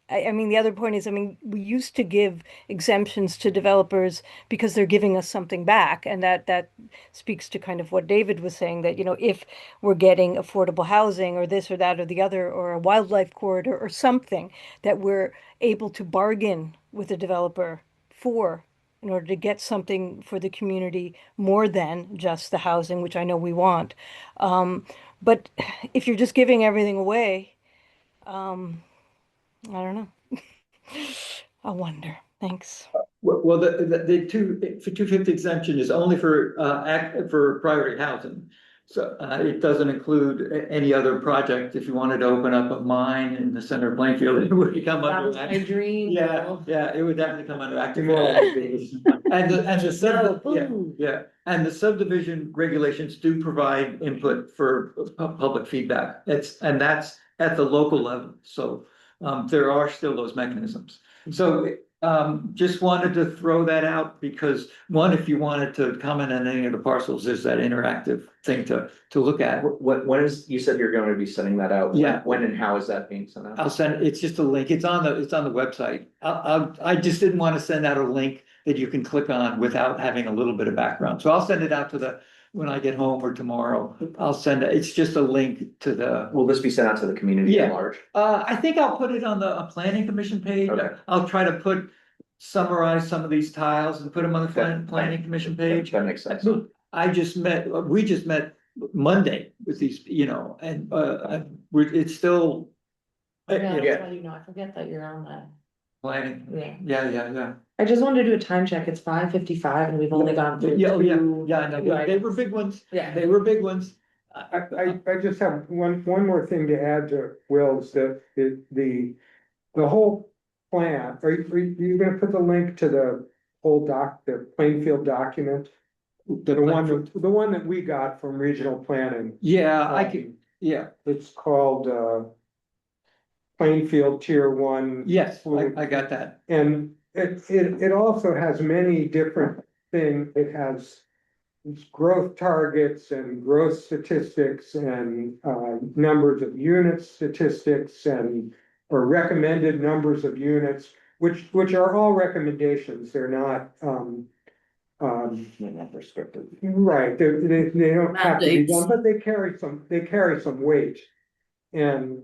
I mean, the other point is, I mean, we used to give exemptions to developers because they're giving us something back. And that speaks to kind of what David was saying, that, if we're getting affordable housing or this or that or the other, or a wildlife corridor or something that we're able to bargain with a developer for in order to get something for the community more than just the housing, which I know we want. But if you're just giving everything away, I don't know. I wonder. Thanks. Well, the 250 exemption is only for for priority housing. So it doesn't include any other project. If you wanted to open up a mine in the center of Plainfield, it would come That under was my active. dream. Yeah, it would definitely come under active. Well, And the subdivision regulations do provide input for public feedback. That's at the local level. So there are still those mechanisms. So just wanted to throw that out because one, if you wanted to comment on any of the parcels, there's that interactive thing to look at. When is, you said you're going to be sending that out? Yeah. When and how is that being sent out? I'll send it. It's just a link. It's on the website. I just didn't want to send out a link that you can click on without having a little bit of background. So I'll send it out when I get home or tomorrow. I'll send it. It's just a link to the. Will this be sent out to the community at Yeah. large? I think I'll put it on the planning commission page. Okay. I'll try to summarize some of these tiles and put them on the planning commission page. That makes sense. We just met Monday with these, and it's still. Yeah, Yeah. that's why, I forget that you're on that. Planning, Yeah. yeah. I just wanted to do a time check. It's 5:55 and we've only gone through. Yeah, two- I know, two they were items. big ones, Yeah. they were big ones. I just have one more thing to add to Will's, that the whole plan, are you gonna put the link to the whole the Plainfield document? The one that we got from regional planning. Yeah, I could, yeah, It's called Plainfield Tier 1. yes, I got that. And it also has many different things. It has growth targets and growth statistics and numbers of unit statistics or recommended numbers of units, which are all recommendations. They're not Restricted. right. They don't have to be Mandates. done, but they carry some weight. And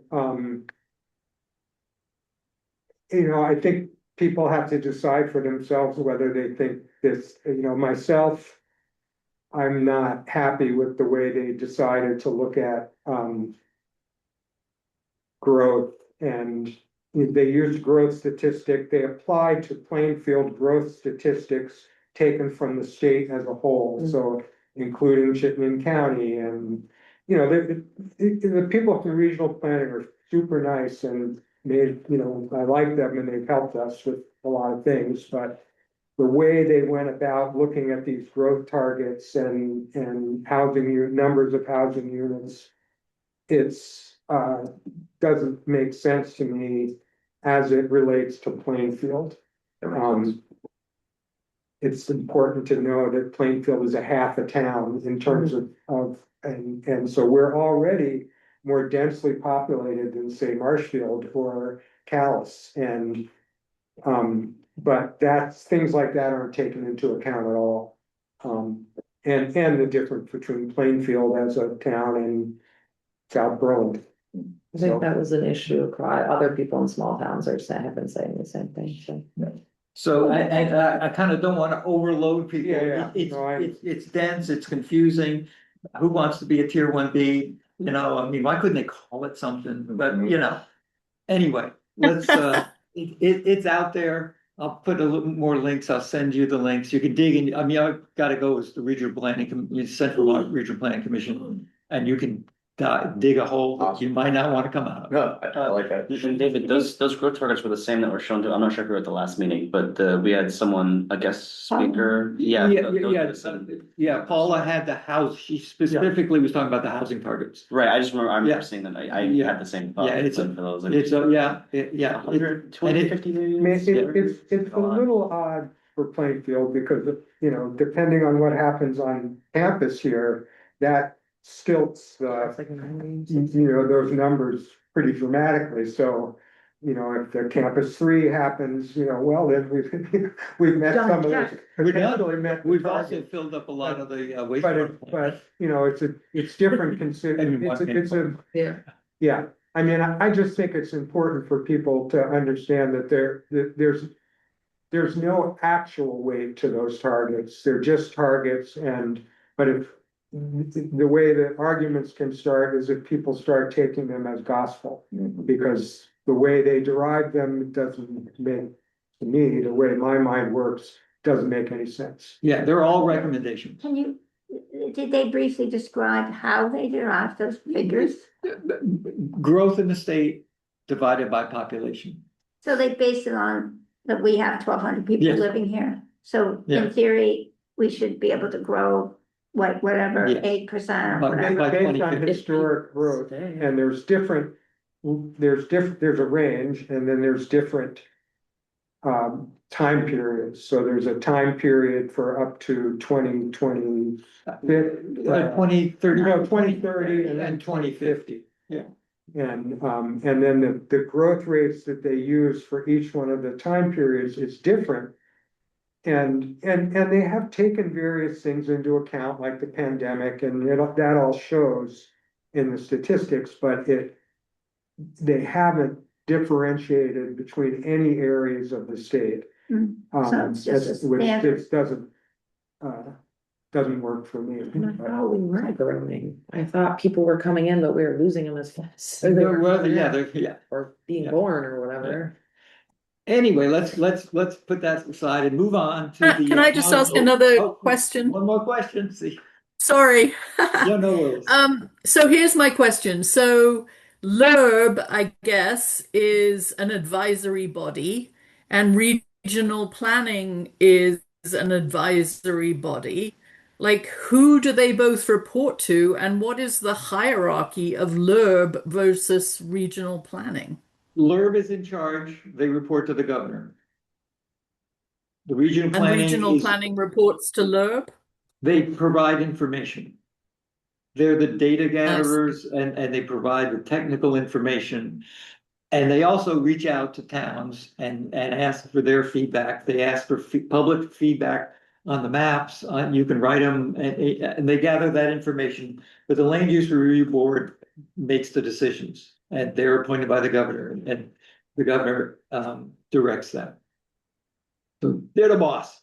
I think people have to decide for themselves whether they think this, myself, I'm not happy with the way they decided to look at growth, and they used growth statistic. They applied to Plainfield growth statistics taken from the state as a whole, so including Chittenden County. And the people from regional planning are super nice, and I like them, and they've helped us with a lot of things, but the way they went about looking at these growth targets and numbers of housing units, it's doesn't make sense to me as it relates to Plainfield. It's important to know that Plainfield is a half a town in terms and so we're already more densely populated than, say, Marshfield or Calais. And but that's, things like that aren't taken into account at all. And the difference between Plainfield as a town and South Berlin. I think that was an issue across, other people in small towns have been saying the same thing, so. So I kind of don't want to overload people. Yeah, It's, no, it's dense, it's confusing. Who wants to be a tier 1B? You know, I mean, why couldn't they call it something? But, you know, anyway, let's, it's out there. I'll put a little more links. I'll send you the links. You can dig in. I mean, I've got to go as the Regional Planning, Central Regional Planning Commission, and you can dig a hole that you might not want to come out of. No, I like that. And David, those growth targets were the same that were shown to, I'm not sure if you were at the last meeting, but we had someone, a guest speaker. Yeah. Yeah, Paula had the house, she specifically was talking about the housing targets. Right, I just remember, I Yeah. remember seeing that, I Yeah. had the same thought. Yeah, it's a- for those. It's a, yeah. 100, 250 I mean, maybe? it's a little odd for Plainfield because, you know, depending on what happens on campus here, that stilts, It's like 90. you know, those numbers pretty dramatically, so. You know, if the campus 3 happens, you know, well, then we've met some of those. We've done. potentially met the We've target. also filled up a lot of the But wastewater. but, you know, it's different considering, it's a, Yeah. yeah. I mean, I just think it's important for people to understand that there's no actual weight to those targets. They're just targets but if the way that arguments can start is if people start taking them as gospel, because the way they derive them doesn't make, to me, the way my mind works, doesn't make any sense. Yeah, they're all recommendations. Can you, did they briefly describe how they derived those figures? Growth in the state divided by population. So they base it on that we have 1,200 people Yes. living here. So Yeah. in theory, we should be able to grow whatever, Yes. 8% or But- whatever. By Based on 2050. historic growth, and there's a range, and then there's different. Time periods, so there's a time period for up to 2020. 2030. No, 2030 and then 2050. Yeah. And then the growth rates that they use for each one of the time periods is different. And they have taken various things into account, like the pandemic, and that all shows in the statistics, but they haven't differentiated between any areas of the state. Mm. So it's just a Which standard. just doesn't work for me. And I thought we were growing. I thought people were coming in, but we were losing them as fast. as they were Well, coming yeah, in, yeah. or being Yeah. born or whatever. Anyway, let's put that aside and move on to the. Can I just ask another question? One more question, see. Sorry. Yeah, no worries. So here's my question. So LURB, I guess, is an advisory body, and regional planning is an advisory body. Like, who do they both report to, and what is the hierarchy of LURB versus regional planning? LURB is in charge, they report to the governor. The regional And planning regional is, planning reports to LURB? they provide information. They're the data gatherers and they provide the technical information. And they also reach out to towns and ask for their feedback. They ask for public feedback on the maps. You can write them and they gather that information. But the Land Use Review Board makes the decisions and they're appointed by the governor and the governor directs them. So they're the boss.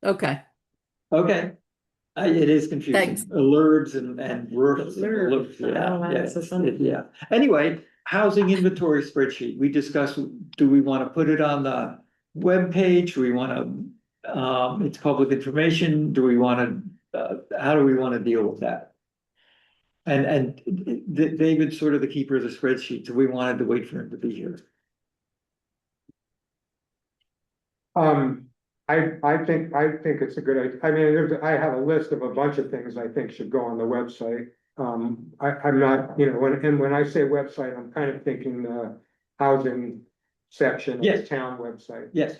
Okay. Okay. It is confusing. Thanks. Alerts and RURBs. Alerts. Oh, Yeah, that's so funny. yeah. Anyway, housing inventory spreadsheet. We discussed, do we want to put it on the webpage? Do we want to, it's public information. Do we want to, how do we want to deal with that? And David's sort of the keeper of the spreadsheet, so we wanted to wait for him to be here. I think it's a good idea. I mean, I have a list of a bunch of things I think should go on the website. I'm not, you know, when I say website, I'm kind of thinking the housing section of the Yes. town website. Yes.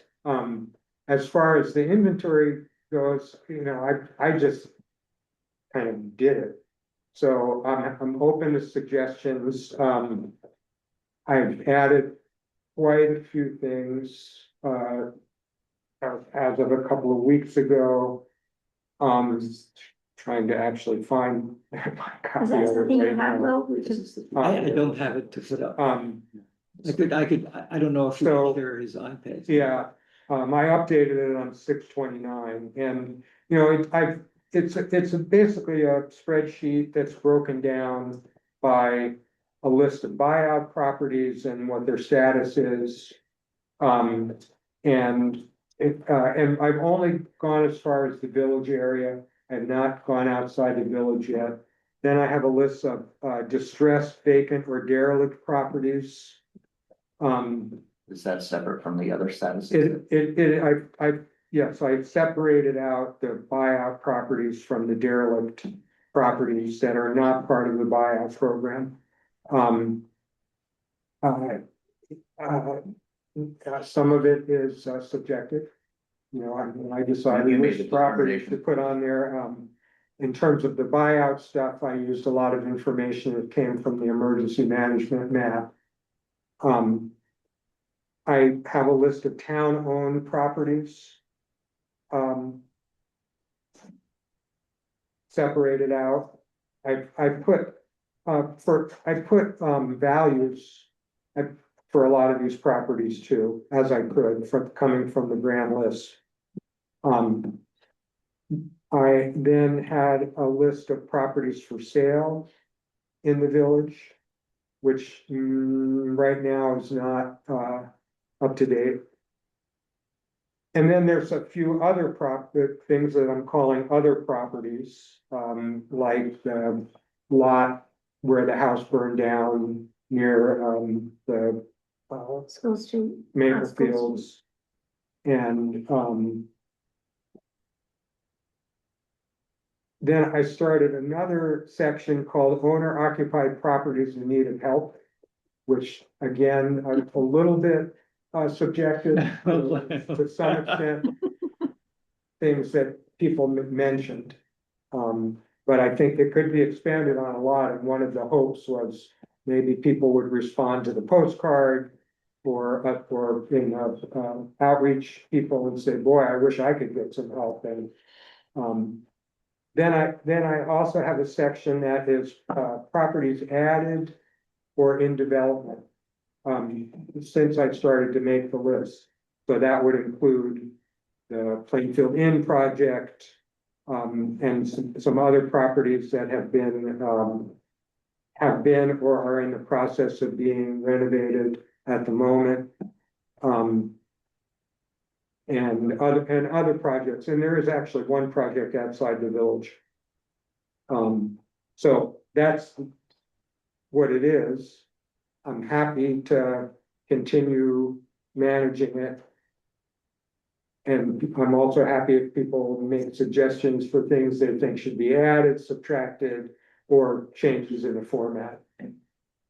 As far as the inventory goes, you know, I just kind of did it. So I'm open to suggestions. I've added quite a few things, as of a couple of weeks ago. Trying to actually find my Is copy that of it something you right have, now. Will? Because I don't have it to put up. I don't know if you So- can share his iPad. Yeah, I updated it on 6/29, and, you know, it's basically a spreadsheet that's broken down by a list of buyout properties and what their status is. And and I've only gone as far as the village area. I have not gone outside the village yet. Then I have a list of distressed, vacant, or derelict properties. Is that separate from the other statuses? Yes, I've separated out the buyout properties from the derelict properties that are not part of the buyout program. Some of it is subjective. You know, I decided You made the which properties to determination. put on there. In terms of the buyout stuff, I used a lot of information that came from the emergency management map. I have a list of town-owned properties. Separated out. I put values for a lot of these properties too, as I could, from coming from the grand list. I then had a list of properties for sale in the village, which right now is not up to date. And then there's a few other things that I'm calling other properties, like the lot where the house burned down near the School Street. Maple School Street. Fields. And then I started another section called owner occupied properties in need of help, which again, a little bit subjective to some extent. Things that people mentioned. But I think it could be expanded on a lot, and one of the hopes was maybe people would respond to the postcard or outreach people and say, boy, I wish I could get some help. And then I also have a section that is properties added or in development. Since I started to make the list, so that would include the Plainfield Inn project, and some other properties that have been or are in the process of being renovated at the moment. And other projects, and there is actually one project outside the village. So that's what it is. I'm happy to continue managing it. And I'm also happy if people make suggestions for things they think should be added, subtracted, or changes in the format.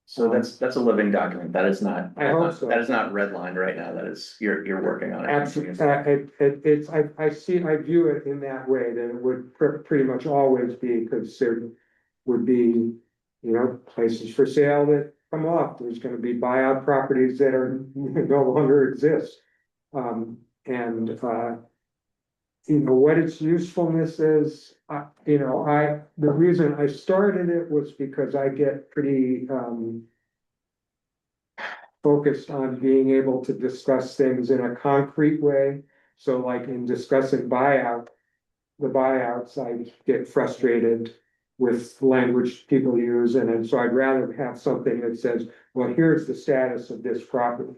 So that's a living document. That is not. I hope so. That is not redlined right now. That is, you're working on it. Absolutely, I view it in that way, that it would pretty much always be, because there would be, you know, places for sale that come off. There's gonna be buyout properties that are no longer exist. You know, what its usefulness is, the reason I started it was because I get pretty, focused on being able to discuss things in a concrete way. So like in discussing the buyouts, I get frustrated with language people use, and so I'd rather have something that says, well, here's the status of this property.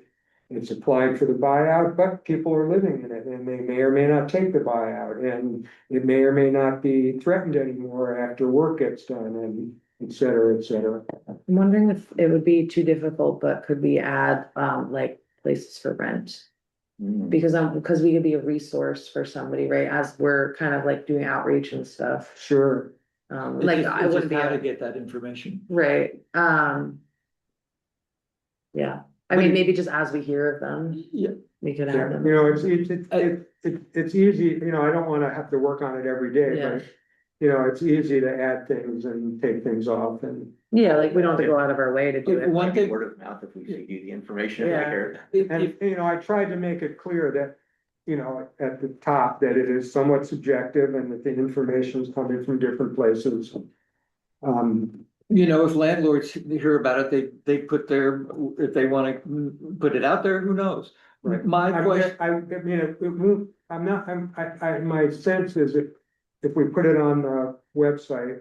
It's applied for the buyout, but people are living in it, and they may or may not take the buyout, and it may or may not be threatened anymore after work gets done, and et cetera, et cetera. I'm wondering if it would be too difficult, but could we add like places for rent? Because we could be a resource for somebody, right, as we're kind of like doing outreach and stuff. Sure. Like I wouldn't be How to able, get that information. right, yeah, I mean, maybe just as we hear of them, Yeah. we could Yeah, add them. you know, it's easy, you know, I don't wanna have to work on it every day, Yeah. but you know, it's easy to add things and take things off and. Yeah, like we don't have to go out of our way to do it. One thing, Word of mouth if we feed you the information, if we Yeah. hear And, you know, I tried to make it clear that, you know, at the top, that it is somewhat subjective and that the information is coming from different places. you know, if landlords hear about it, they put their, if they wanna put it out there, who knows? Right. My question, I mean, it won't, I'm not, my sense is if we put it on the website,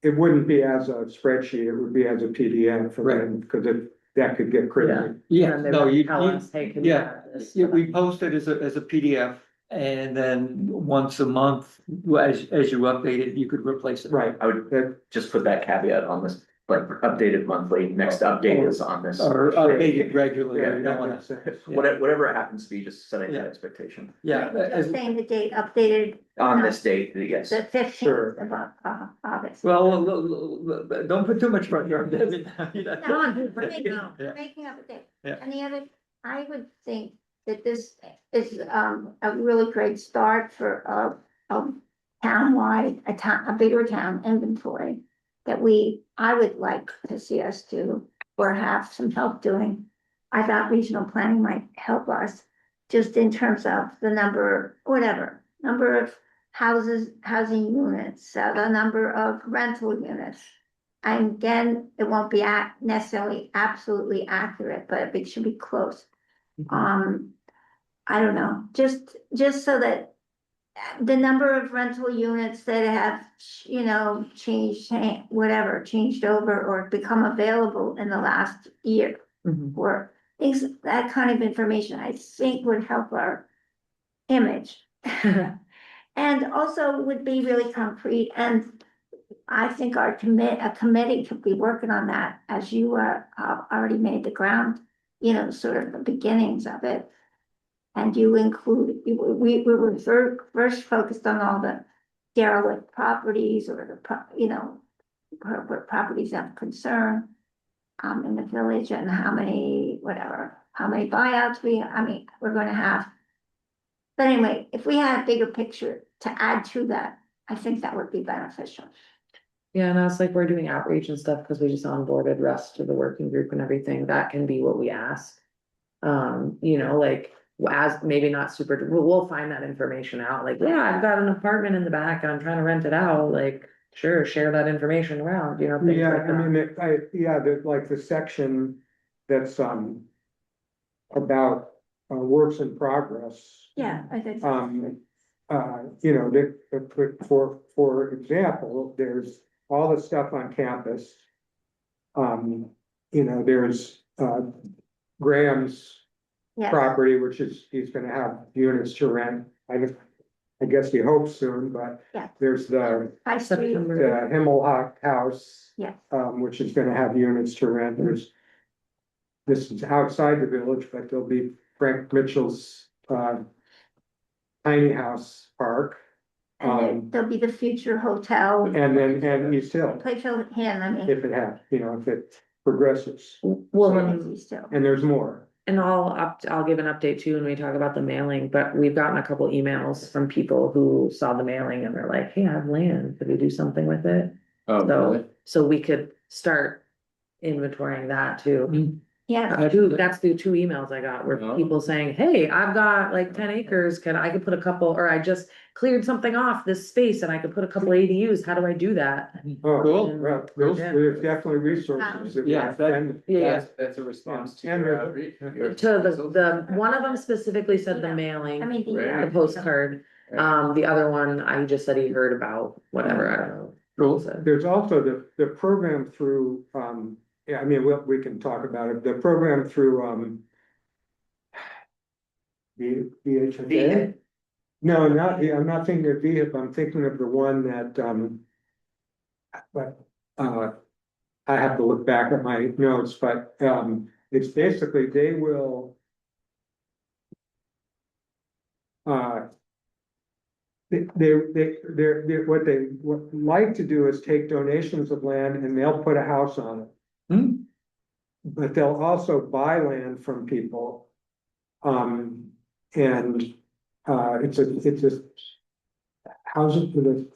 it wouldn't be as a spreadsheet, it would be as a PDF, Right. because that could get crazy. yeah, And they no, would you, tell us, hey, can you yeah, add this? we post it as a PDF. And then once a month, as you update it, you could replace it. Right, I would that, just put that caveat on this, like updated monthly, next update is on this. Or update it regularly, yeah, you don't that wanna, makes sense. Whatever it happens to be, just setting that Yeah. expectation. yeah, as, Just saying the date updated On this date, yes. the Sure. 15th of August. well, don't put too much pressure on Debbie. No, we're making, Yeah. we're making up a date. Yeah. And the other, I would think that this is a really great start for a town-wide, a bigger town inventory. That I would like to see us do or have some help doing. I thought regional planning might help us just in terms of the number of housing units, the number of rental units. And again, it won't be necessarily absolutely accurate, but it should be close. I don't know, just so that the number of rental units that have, you know, changed over or become available in the last year. Mhm. Or things, that kind of information, I think would help our image. And also would be really concrete, and I think a committee could be working on that, as you already made the ground, you know, sort of the beginnings of it. And you include, we were first focused on all the derelict properties or properties of concern in the village, and how many buyouts we're gonna have. But anyway, if we had a bigger picture to add to that, I think that would be beneficial. Yeah, and I was like, we're doing outreach and stuff because we just onboarded Russ to the working group and everything. That can be what we ask. You know, like as maybe not super, we'll find that information out. Like, yeah, I've got an apartment in the back and I'm trying to rent it out. Like, sure, share that information around, you know, things Yeah, like I that. mean, like the section that's, about, works in progress. Yeah, I think. You know, for example, there's all the stuff on campus. You know, there's, Graham's Yes. property, which is, he's gonna have units to rent. I guess he hopes soon, but Yeah. there's the High Street, September. Himmelhock House. Yeah. Which is gonna have units to rent. This is outside the village, but there'll be Frank Mitchell's, tiny house park. and there'll be the future hotel, And East Hill, Playfield Inn, if it has, you know, if it progresses, Well, and East Hill. and there's more. I'll give an update too when we talk about the mailing, but we've gotten a couple emails from people who saw the mailing and they're like, hey, I have land, could we do something with it? Oh, really? So we could start inventorying that too. Yeah, That's the two emails I got, were Oh. people saying, hey, I've got like 10 acres, I could put a couple, or I just cleared something off this space and I could put a couple ADUs, how do I do that? Oh, Cool. well, Cool. there's definitely resources. Yeah, that- And Yeah, That's a response to And your there's- outreach. to the, one of them specifically said the mailing, I mean. the postcard. The other one, I just said he heard about, whatever, I don't know. Cool. So- there's also the program through, yeah, I mean, we can talk about it, the program through, VHA. No, I'm not thinking of VHIP, I'm thinking of the one that, but, I have to look back at my notes, but, it's basically, they will, what they would like to do is take donations of land and they'll put a house on it. Hmm. But they'll also buy land from people. And it's a housing for the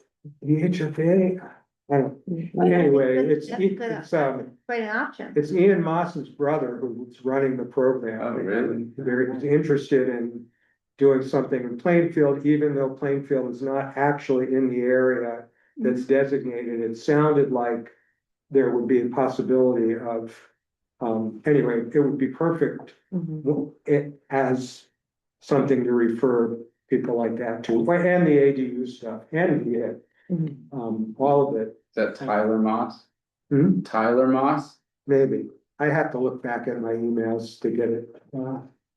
The HFA, I don't, anyway, it's, Quite an option. it's Ian Moss's brother who's running the program. Oh, really? And they're interested in doing something in Plainfield, even though Plainfield is not actually in the area that's designated. It sounded like there would be a possibility of, anyway, it would be perfect it as something to refer people like that to, and the ADU stuff, and the, all of it. Is that Tyler Moss? Hmm? Tyler Moss? Maybe. I have to look back at my emails to get it.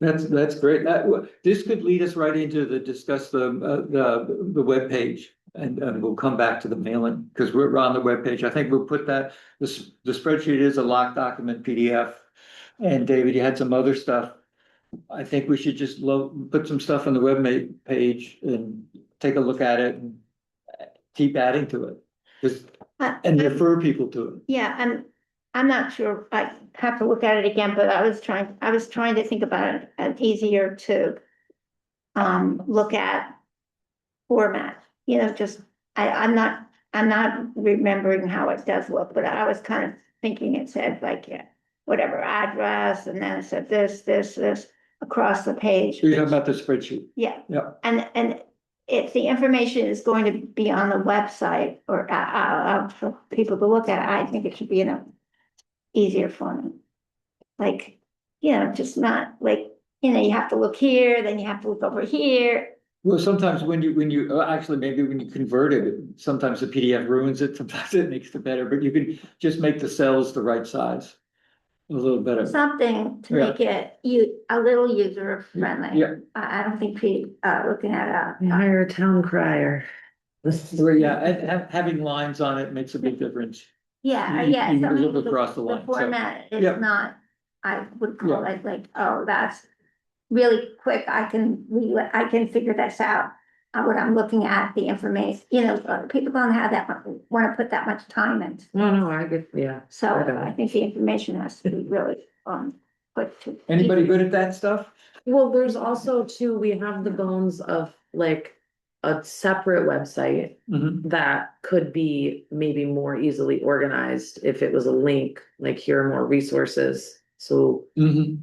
That's great. This could lead us right into discuss the webpage. And we'll come back to the mailing, because we're on the webpage. I think we'll put that, the spreadsheet is a locked document PDF. And David, you had some other stuff. I think we should just put some stuff on the page and take a look at it and keep adding to it. And refer people to it. Yeah, I'm not sure, I have to look at it again, but I was trying to think about it as easier to look at format, just, I'm not remembering how it does look, but I was kind of thinking it said like, yeah, whatever address, and then it said this across the page. You're talking about the spreadsheet. Yeah. Yeah. And if the information is going to be on the website or for people to look at, I think it should be in a easier format. Like, just not like, you have to look here, then you have to look over here. Well, sometimes when you actually, maybe when you convert it, sometimes the PDF ruins it, sometimes it makes it better, but you can just make the cells the right size. A little better. Something to Yeah. make it a little user friendly. Yeah. I don't think looking at Hire a town crier. Well, yeah, and having lines on it makes a big difference. yeah, You- yeah. you so look the- across the line, so- format is Yeah. not, I would call it like, oh, that's really quick. I can figure this out. What I'm looking at, the information, people don't have want to put that much time in. No, I get, yeah. So I don't. I think the information has to be really, put to. Anybody good at that stuff? Well, there's also too, we have the bones of like a separate website Mhm. that could be maybe more easily organized if it was a link, like here are more resources. So Mhm.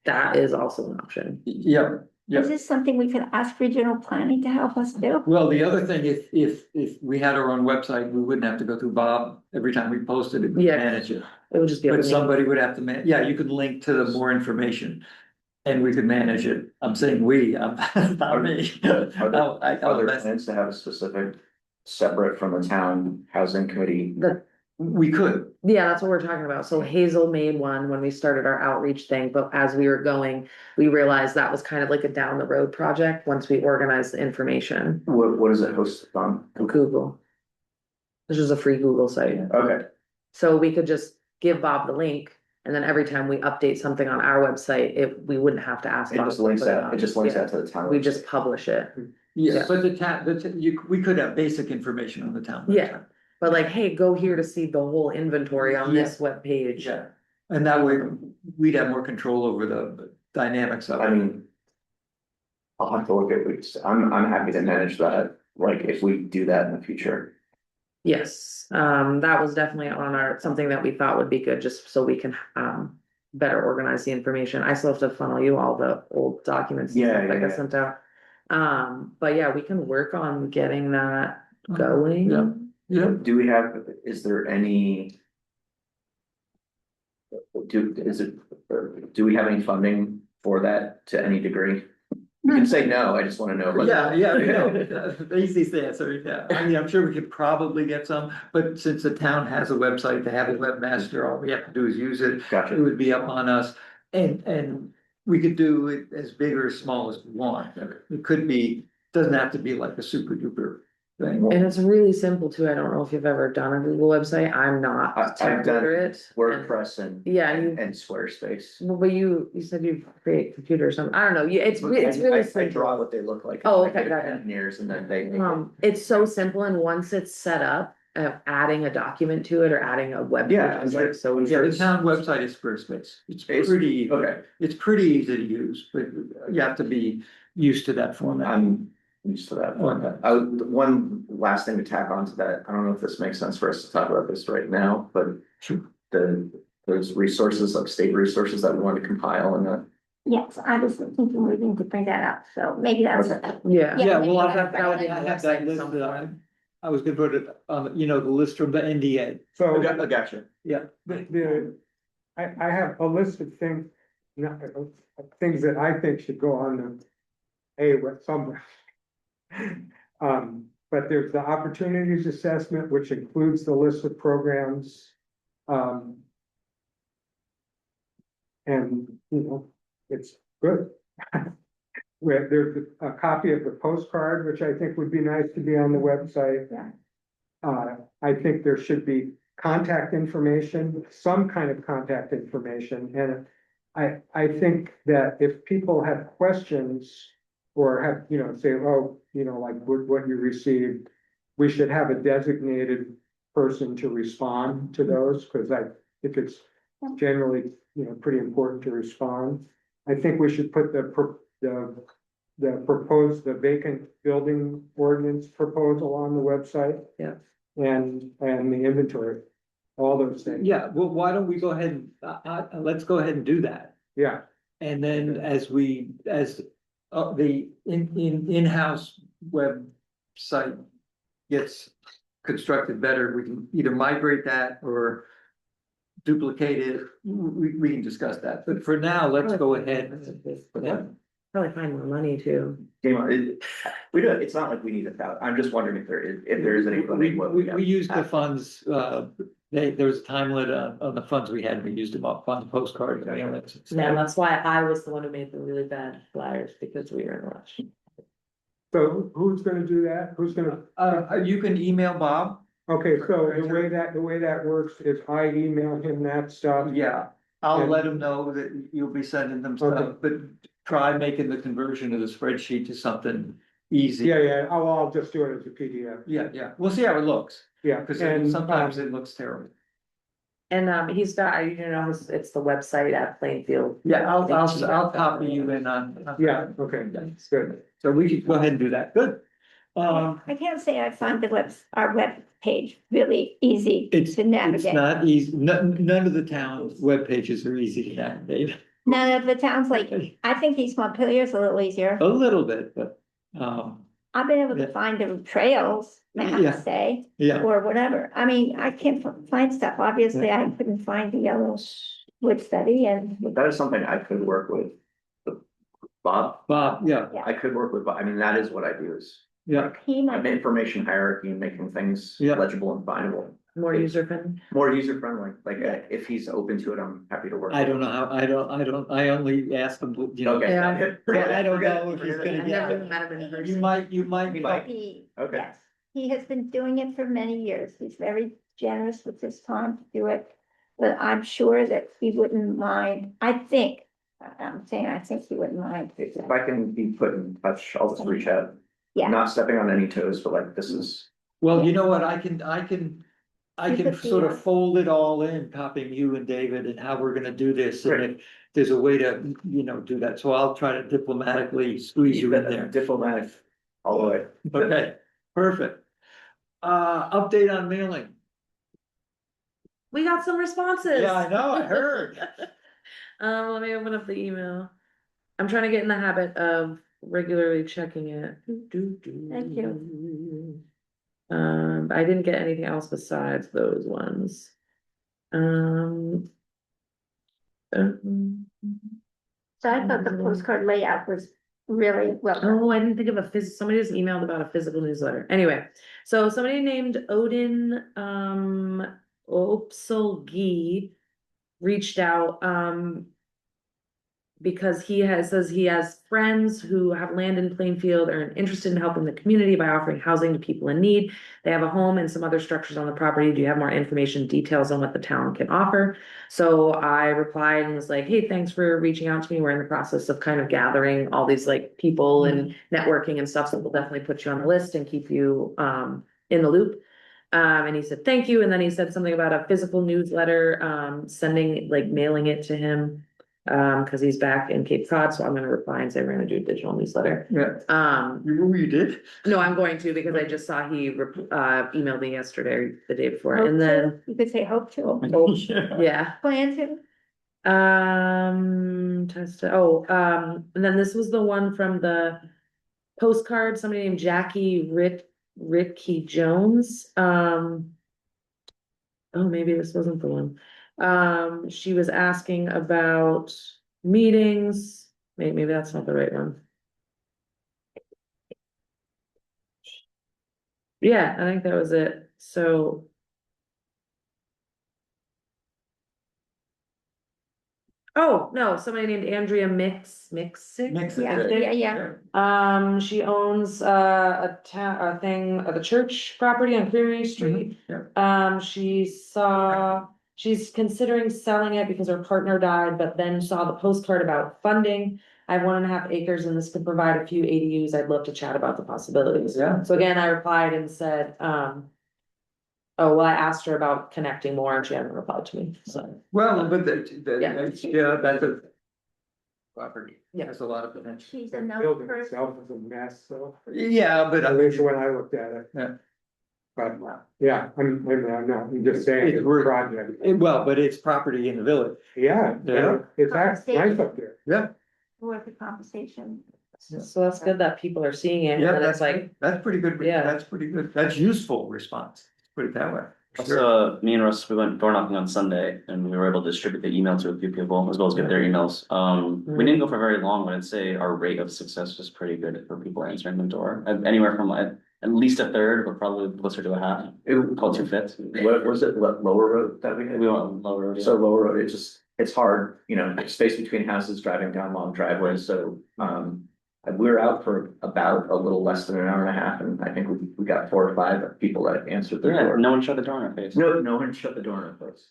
that is also an option. Yeah, yeah. Is this something we could ask regional planning to help us do? Well, the other thing, if we had our own website, we wouldn't have to go through Bob every time we posted it, we Yeah. manage it. It would just be. a But link. somebody would have to yeah, you could link to the more information. And we could manage it. I'm saying we, not me. Are there plans to have a specific, separate from the town housing committee? We could, Yeah, that's what we're talking about. So Hazel made one when we started our outreach thing, but as we were going, we realized that was kind of like a down the road project once we organized the information. What is it hosted on? Google. This is a free Google site. Okay, So we could just give Bob the link, and then every time we update something on our website, we wouldn't have to ask. it Bob just to links put it that, on. it just links Yeah. that to the town. We website. just publish it. yeah, Yeah. but we could have basic information on the town. Yeah. website. But like, hey, go here to see the whole inventory on this webpage. Yeah, and that way we'd have more control over the dynamics of I it. mean. I'll have to look at it, I'm happy to manage that, like, if we do that in the future. Yes, that was definitely on something that we thought would be good, just so we can, better organize the information. I still have to funnel you all the old documents and Yeah, stuff that yeah, got yeah. sent out. But yeah, we can work on getting that going. Yeah. Yeah, Do we have, is there any? Do we have any funding for that to any degree? You can say no, I just wanna know. but- yeah, the easiest answer, yeah. I mean, I'm sure we could probably get some, but since the town has a website, they have a webmaster, all we have to do is use it. It Gotcha, would be up on us, and we could do it as big or as small as we want. It could be, doesn't have to be like a super duper thing. And it's really simple too. I don't know if you've ever done a Google website. I'm not I've tech done literate. and- WordPress and Yeah, you, and Squarespace. well, but you said you create computer or something. I don't know. It's I really I simple. draw what they look like. Oh, I okay, get gotcha. engineers and then they make it. It's so simple, and once it's set up, adding a document to it or adding a web. Yeah, page is like- like so Yeah, the easy. town website is Squarespace. It's It's- pretty easy. Okay, It's pretty easy to use, but you have to be used to that format. used to that. Okay. One last thing to tack on to that, I don't know if this makes sense for us to talk about this right now, but Sure. there's resources, like state resources that we want to compile and Yes, I was thinking we need to bring that up, so maybe that's. Yeah. Yeah, well, I That would be I on the have website that in list some that form. I was gonna put it on, the list from the NDA. So I gotcha. Yeah. I have a list of things, things that I think should go on somewhere. But there's the opportunities assessment, which includes the list of programs. And, it's good. There's a copy of the postcard, which I think would be nice to be on the website. Yeah. I think there should be contact information, some kind of contact information, and I think that if people have questions or have, say, oh, like what you received, we should have a designated person to respond to those, because I think it's generally, pretty important to respond. I think we should put the vacant building ordinance proposal on the website. Yeah. And the inventory, all those things. Yeah, well, why don't we go ahead and, let's go ahead and do that. Yeah, And then as the in-house website gets constructed better, we can either migrate that or duplicate it. We can discuss that, but for now, let's go ahead. Probably find more money too. It's not like we need I'm just wondering if there is any. We used the funds, there was a time limit on the funds we had, we used them up on the postcard. Yeah, that's why I was the one who made the really bad flyers, because we were in a rush. so who's gonna do that? Who's gonna, You can email Bob. okay, so the way that works is I email him that stuff. Yeah, I'll And- let him know that you'll be sending them Okay. stuff, but try making the conversion of the spreadsheet to something easy. Yeah, I'll just do it as a PDF. Yeah, we'll see how it looks, Yeah, because and sometimes it looks terrible. And he's got, it's the website at Plainfield. Yeah, I'll copy you in on. yeah, okay, good. So we could go ahead and do that, good. I can't say I find our web page really easy It's to navigate. not easy, none of the town's web pages are easy to navigate, None of the towns like, I think East Montpelier's a little easier. a little bit, but, I've been able Yeah. to find the trails, I Yeah. have to say, yeah. or whatever. I mean, I can't find stuff. Obviously, I couldn't find the yellow wood study and. That is something I could work with. Bob, Bob, yeah, I could work with, Bob. I mean, that is what I do is. yeah, He Have might, information hierarchy and making things Yeah. legible and findable, More user friendly. more user friendly, like if he's open to it, I'm happy to work. I don't know how, I only asked him, Okay. Yeah. I don't know if he's gonna I've get never it. even met him in person. You might. he, Okay. yes, he has been doing it for many years. He's very generous with his time to do it. But I'm sure that he wouldn't mind, I think he wouldn't mind. If I can be put in touch, I'll just reach out. Yeah, Not stepping on any toes, but like this is, Well, you know what, I can You could sort be, of fold it all in, copying you and David and how we're gonna do this, and if there's a way to, do that, so I'll try to diplomatically squeeze you in there. diplomatic all the way. Okay, perfect. Update on mailing. We got some responses. Yeah, I know, I heard. Let me open up the email. I'm trying to get in the habit of regularly checking it. Thank you. I didn't get anything else besides those ones. Um. so I thought the postcard layout was really well. Oh, I didn't think of somebody just emailed about a physical newsletter. Anyway, so somebody named Odin, Opsolgi reached out, because says he has friends who have land in Plainfield, are interested in helping the community by offering housing to people in need. They have a home and some other structures on the property. Do you have more information, details on what the town can offer? So I replied and was like, hey, thanks for reaching out to me. We're in the process of kind of gathering all these like people and networking and stuff. So we'll definitely put you on the list and keep you in the loop. And he said, thank you. And then he said something about a physical newsletter, mailing it to him. Cause he's back in Cape Cod, so I'm gonna reply and say we're gonna do a digital newsletter. Yeah, Um, you did? no, I'm going to, because I just saw he emailed me yesterday, or the day before, and then, You could say hope to, yeah. plan to. And then this was the one from the postcard, somebody named Jackie Ritke Jones, oh, maybe this wasn't the one. She was asking about meetings, maybe that's not the right one. Yeah, I think that was it, so. Oh, no, somebody named Andrea Mixig. Makes it. Yeah. She owns a the church property on Creamery Street. Yeah. She's considering selling it because her partner died, but then saw the postcard about funding. I have 1.5 acres and this could provide a few ADUs. I'd love to chat about the possibilities. Yeah. So again, I replied and said, oh, well, I asked her about connecting more and she hadn't replied to me, so. Well, but Yeah. that's a property, Yeah. has a lot of potential. She's The another building person. itself is a mess, so, Yeah, but I at mean, least when I looked at it. Yeah. But, yeah, I'm just saying, It's it's a worth- project, well, but it's property in the village. yeah, Yeah. it's actually nice up there. Yeah, Worth the conversation. So that's good that people are seeing it, and yeah, then it's like, that's pretty good. Yeah. That's pretty good. That's useful response. Put it that way. So me and Russ, we went door knocking on Sunday and we were able to distribute the email to a few people as well as get their emails. We didn't go for very long, but I'd say our rate of success was pretty good for people answering the door. Anywhere from like at least a third, but probably closer to a half. Called 2/5. What was it, Lower Road that we had? We went lower. So Lower Road, it's hard, you know, space between houses, driving down long driveways, so, we were out for about a little less than an hour and a half, and I think we got 4 or 5 people that answered the Yeah, door. no one shut the door in our face. No one shut the door in our face.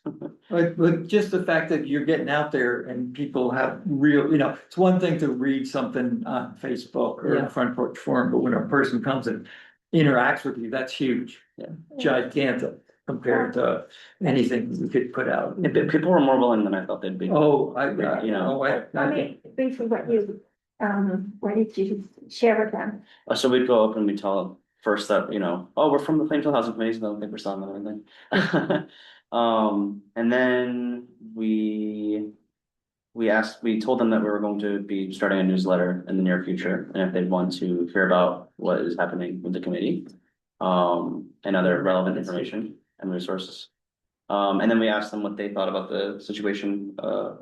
But just the fact that you're getting out there and people have real, it's one thing to read something on Facebook or Yeah. in Front Porch Forum, but when a person comes and interacts with you, that's huge. Gigantic compared to anything we could put out. People were more willing than I thought they'd be. Oh, You know. I mean, briefly, what did you share with them? So we'd go up and we'd tell them first that, oh, we're from the Plainfield Housing Committee, so they don't think we're selling them anything. And then we told them that we were going to be starting a newsletter in the near future, and if they'd want to hear about what is happening with the committee, and other relevant information and resources. And then we asked them what they thought about the situation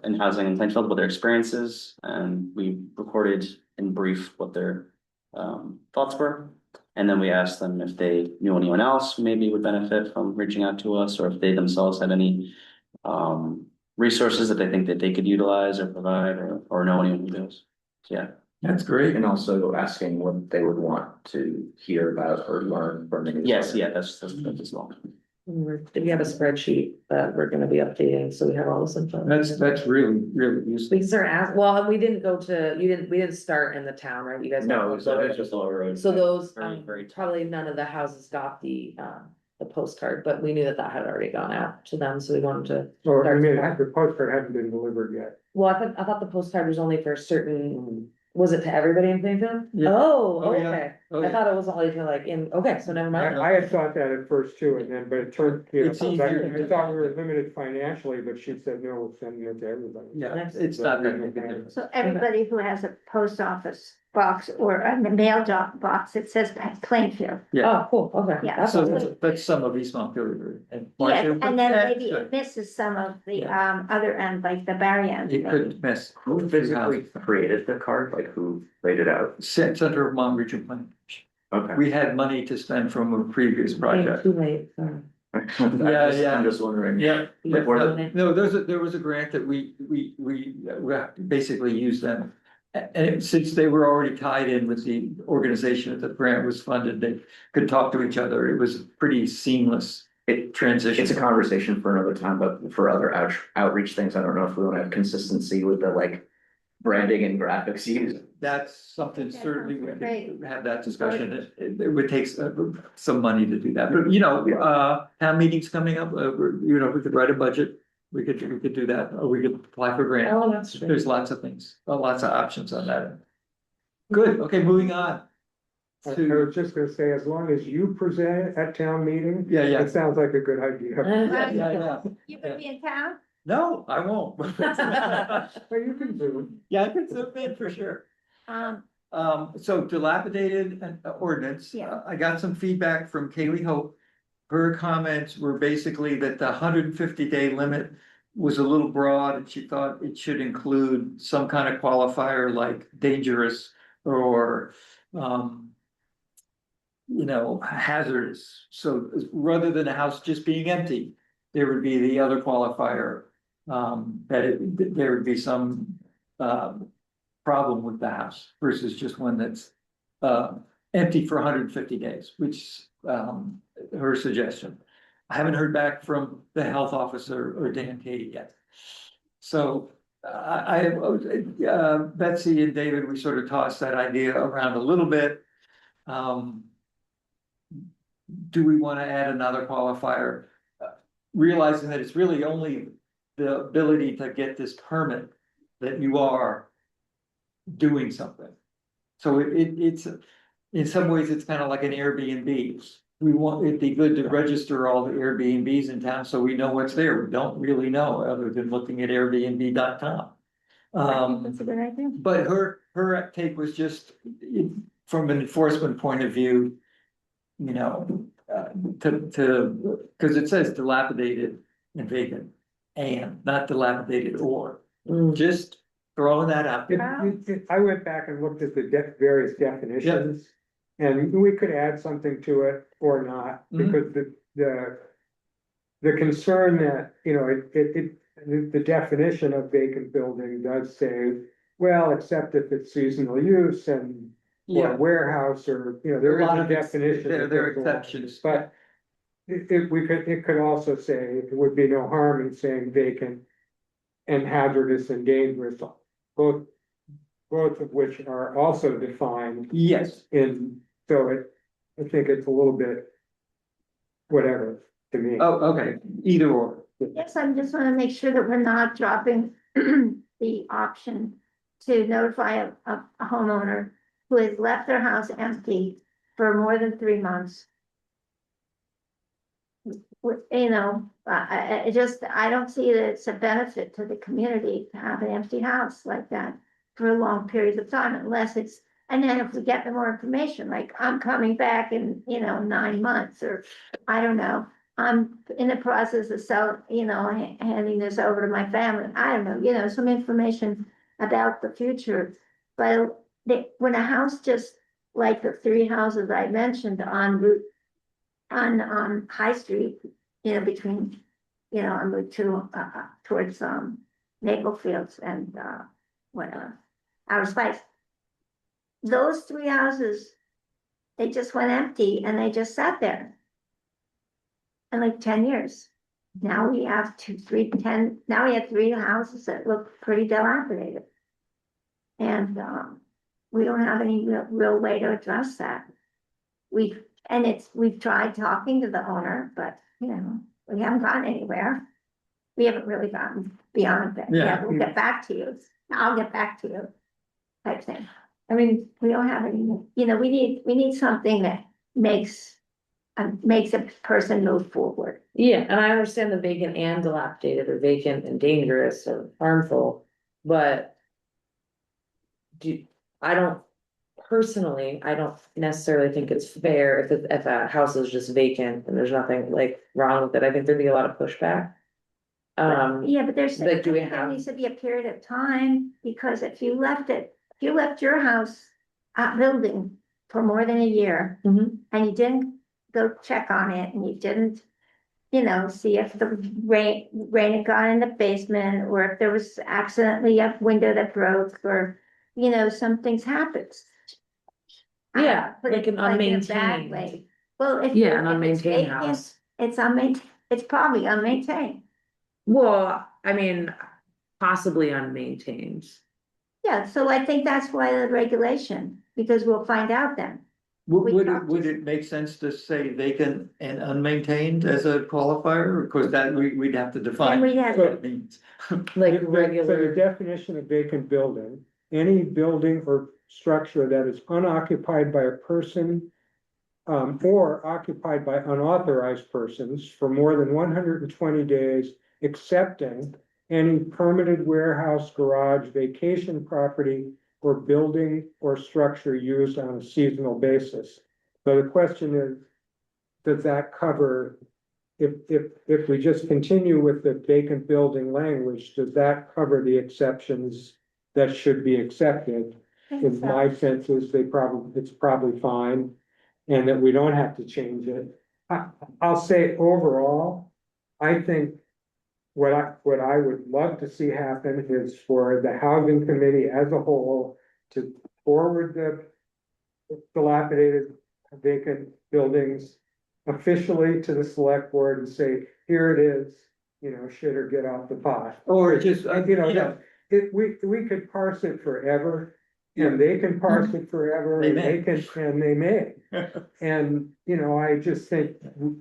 in housing in Plainfield, what their experiences, and we recorded in brief what their thoughts were. And then we asked them if they knew anyone else who maybe would benefit from reaching out to us, or if they themselves had any resources that they think that they could utilize or provide, or know anyone who does. So, yeah. That's great. And also asking what they would want to hear about or learn from the Yes, newsletter. yeah, that's as well. we have a spreadsheet that we're gonna be updating, so we have all this info. That's really, really useful. We start we didn't go to, we didn't start in the town, right? You guys. No, so it's just Lower Road. So those, Very, very probably none of the houses got the postcard, but we knew that had already gone out to them, so we wanted to. Or, I mean, the postcard hasn't been delivered yet. Well, I thought the postcard was only for a certain, was it to everybody in Plainfield? Yeah. Oh, Oh, yeah. okay, Oh, I yeah. thought it was only to like okay, so never mind. I had thought that at first too, and then, but it turned, It's easier to- I thought we were limited financially, but she said, no, we're sending it to everybody. Yeah, it's not that big a difference. So everybody who has a post office box or a mail drop box, it says Plainfield. Oh, cool, okay. Yeah. That's So awesome. that's some of East Montpelier and. Yes, Marshall, and then that's maybe good. it misses some of the other end, like the Barry end. It maybe. could miss. Who physically created the card, like who laid it out? Center of Mon Region Plan. Okay. We had money to spend from a previous Came project. too late, sorry. Yeah. I'm just wondering. Yeah. Like, where the- No, there was a grant that we basically used them. And since they were already tied in with the organization that the grant was funded, they could talk to each other. It was a pretty seamless transition. It's a conversation for another time, but for other outreach things, I don't know if we want to have consistency with the like branding and graphics used. That's something That certainly we sounds could great. have that discussion. It would take some money to do that, but town meetings coming up, we could write a budget. We could do that, or we could apply for grant. Oh, that's true. There's lots of things, lots of options on that. Good, okay, moving on. I To, was just gonna say, as long as you present at town meeting, yeah, yeah, it sounds like a good idea. yeah. You gonna be in town? No, I won't. But you can do Yeah, I can submit for sure. Um, So dilapidated ordinance. Yeah. I got some feedback from Kaylee Hope. Her comments were basically that the 150-day limit was a little broad, and she thought it should include some kind of qualifier like dangerous or, hazardous. So rather than a house just being empty, there would be the other qualifier, that there would be some, problem with the house versus just one that's empty for 150 days, which her suggestion. I haven't heard back from the health officer or Dan Katie yet. So Betsy and David, we sort of tossed that idea around a little bit. Do we want to add another qualifier? Realizing that it's really only the ability to get this permit that you are doing something. So it's, in some ways, it's kind of like an Airbnb. It'd be good to register all the Airbnbs in town so we know what's there. We don't really know other than looking at Airbnb.com. that's a good idea. But her take was just from an enforcement point of view, because it says dilapidated and vacant, and not dilapidated or. Just throwing that out it. there. I went back and looked at the various definitions. And we could add something to it or not, because the concern that, the definition of vacant building does say, well, except if it's seasonal use and or warehouse, or, there is a definition. There are exceptions. But it could also say, it would be no harm in saying vacant and hazardous and dangerous, both of which are also defined Yes, so I think it's a little bit whatever to me. oh, okay, either or. Yes, I just wanna make sure that we're not dropping the option to notify a homeowner who has left their house empty for more than 3 months. I don't see that it's a benefit to the community to have an empty house like that for long periods of time, unless it's, and then if we get the more information, like I'm coming back in, 9 months, or I don't know, I'm in the process of handing this over to my family, I don't know, some information about the future. But when a house just like the 3 houses I mentioned on High Street, between, on Route 2, towards, Maple Fields and, Outer Spice. Those 3 houses, they just went empty and they just sat there. And like 10 years. Now we have 3 houses that look pretty dilapidated. And, we don't have any real way to address that. We've tried talking to the owner, but, we haven't gotten anywhere. We haven't really gotten beyond that. Yeah. We'll get back to you. I'll get back to you. Type thing. I mean, We don't have any, we need something that makes a person move forward. yeah, and I understand the vacant and dilapidated, or vacant and dangerous or harmful, but I don't necessarily think it's fair if a house is just vacant and there's nothing like wrong with it. I think there'd be a lot of pushback. Yeah, but there's, Like, do we there have- needs to be a period of time, because if you left your house building for more than a year, Mhm. and you didn't go check on it, and you didn't, see if the rain had gone in the basement, or if there was accidentally a window that broke, or, some things happens. Yeah, Put like it an in a bad unmaintained. way. Well, if. Yeah, an if it's unmaintained vacant, house. it's probably unmaintained. Well, I mean, possibly unmaintained. Yeah, so I think that's why the regulation, because we'll find out then. We Would talked- it make sense to say vacant and unmaintained as a qualifier? Of course, that we'd have to define And we have- what it means. Like So the regular, definition of vacant building, any building or structure that is unoccupied by a person. Or occupied by unauthorized persons for more than 120 days, excepting any permitted warehouse, garage, vacation property. Or building or structure used on a seasonal basis. So the question is, does that cover? If we just continue with the vacant building language, does that cover the exceptions that should be accepted? In my sense is it's probably fine, and that we don't have to change it. I'll say overall, I think. What I would love to see happen is for the housing committee as a whole to forward the dilapidated vacant buildings officially to the select board and say, here it is, shit or get off the pot. Or just, We could parse it forever, and they can parse it forever, They and may. they may. And, I just think,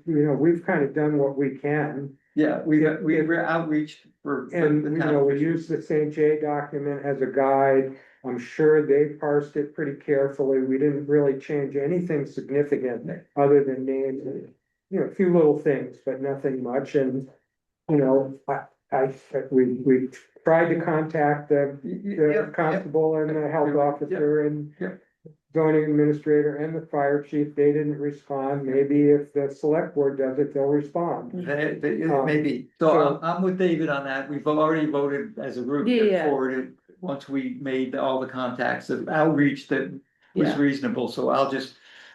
we've kind of done what we can. Yeah, we're outreach for. And, the town. we use the St. J document as a guide. I'm sure they parsed it pretty carefully. We didn't really change anything significant other than names and, a few little things, but nothing much. And, we tried to contact the constable and the health officer and Yeah. zoning administrator and the fire chief. They didn't respond. Maybe if the select board does it, they'll respond. Maybe, so I'm with David on that, we've already voted as a group Yeah. forward it, once we made all the contacts of outreach that was Yeah. reasonable, so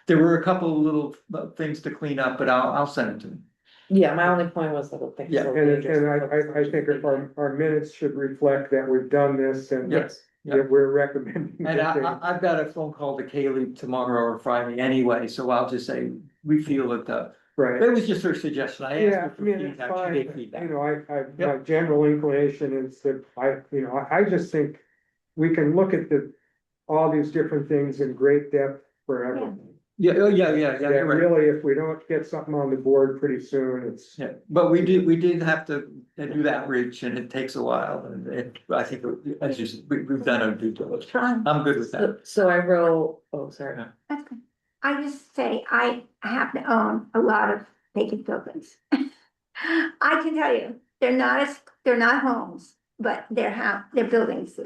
there were a couple of little things to clean up, but I'll send it to him. yeah, my only point was that I think. Yeah. And I think if our minutes should reflect that we've done this and Yes. that we're recommending. And that they- I've got a phone call to Kaylee tomorrow or Friday anyway, so I'll just say, we feel that Right. it was just her suggestion, I Yeah, asked I her for mean, it's feedback, she fine, gave feedback. my general inclination is that I just think we can look at all these different things in great depth forever. Yeah, yeah, That you're right. really, if we don't get something on the board pretty soon, it's. Yeah, but we did have to do that reach and it takes a while and I think it's just, we've done our due diligence. I'm good with that. So I wrote, oh, sorry. That's good. I just say, I happen to own a lot of vacant buildings. I can tell you, they're not homes, but they're buildings